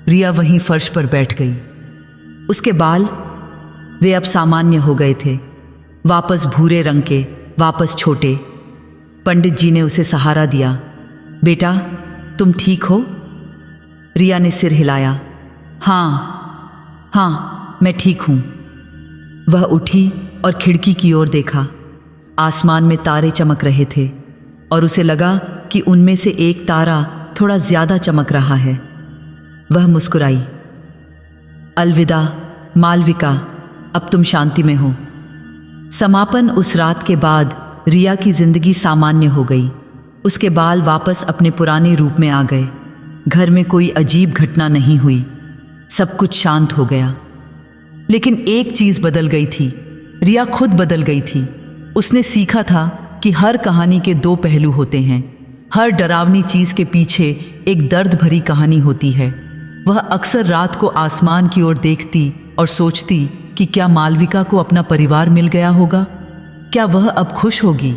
रिया वहीं फर्श पर बैठ गई। उसके बाल, वे अब सामान्य हो गए थे, वापस भूरे रंग के, वापस छोटे। पंडित जी ने उसे सहारा दिया। बेटा, तुम ठीक हो? रिया ने सिर हिलाया। हाँ, मैं ठीक हूँ। वह उठी और खिड़की की ओर देखा। आसमान में तारे चमक रहे थे और उसे लगा कि उनमें से एक तारा थोड़ा ज्यादा चमक रहा है। वह मुस्कुराई। अलविदा मालविका, अब तुम शांति में हो। समापन उस रात के बाद रिया की जिंदगी सामान्य हो गई। उसके बाल वापस अपने पुराने रूप में आ गए। घर में कोई अजीब घटना नहीं हुई। सब कुछ शांत हो गया। लेकिन एक चीज बदल गई थी। रिया खुद बदल गई थी। उसने सीखा था कि हर कहानी के दो पहलू होते हैं। हर डरावनी चीज के पीछे एक दर्द भरी कहानी होती है। वह अक्सर रात को आसमान की ओर देखती और सोचती कि क्या मालविका को अपना परिवार मिल गया होगा? क्या वह अब खुश होगी?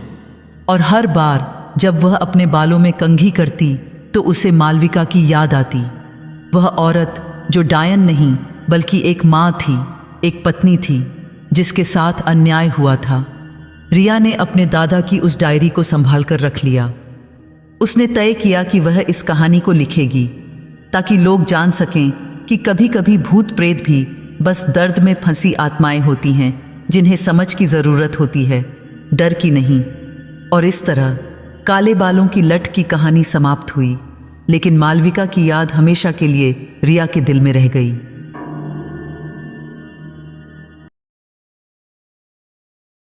और हर बार जब वह अपने बालों में कंघी करती तो उसे मालविका की याद आती। वह औरत जो डायन नहीं बल्कि एक माँ थी, एक पत्नी थी, जिसके साथ अन्याय हुआ था। रिया ने अपने दादा की उस डायरी को संभाल कर रख लिया। उसने तय किया कि वह इस कहानी को लिखेगी ताकि लोग जान सकें कि कभी कभी भूत प्रेत भी बस दर्द में फंसी आत्माएं होती हैं जिन्हें समझ की ज़रूरत होती है, डर की नहीं। और इस तरह काले बालों की लट की कहानी समाप्त हुई। लेकिन मालविका की याद हमेशा के लिए रिया के दिल में रह गई।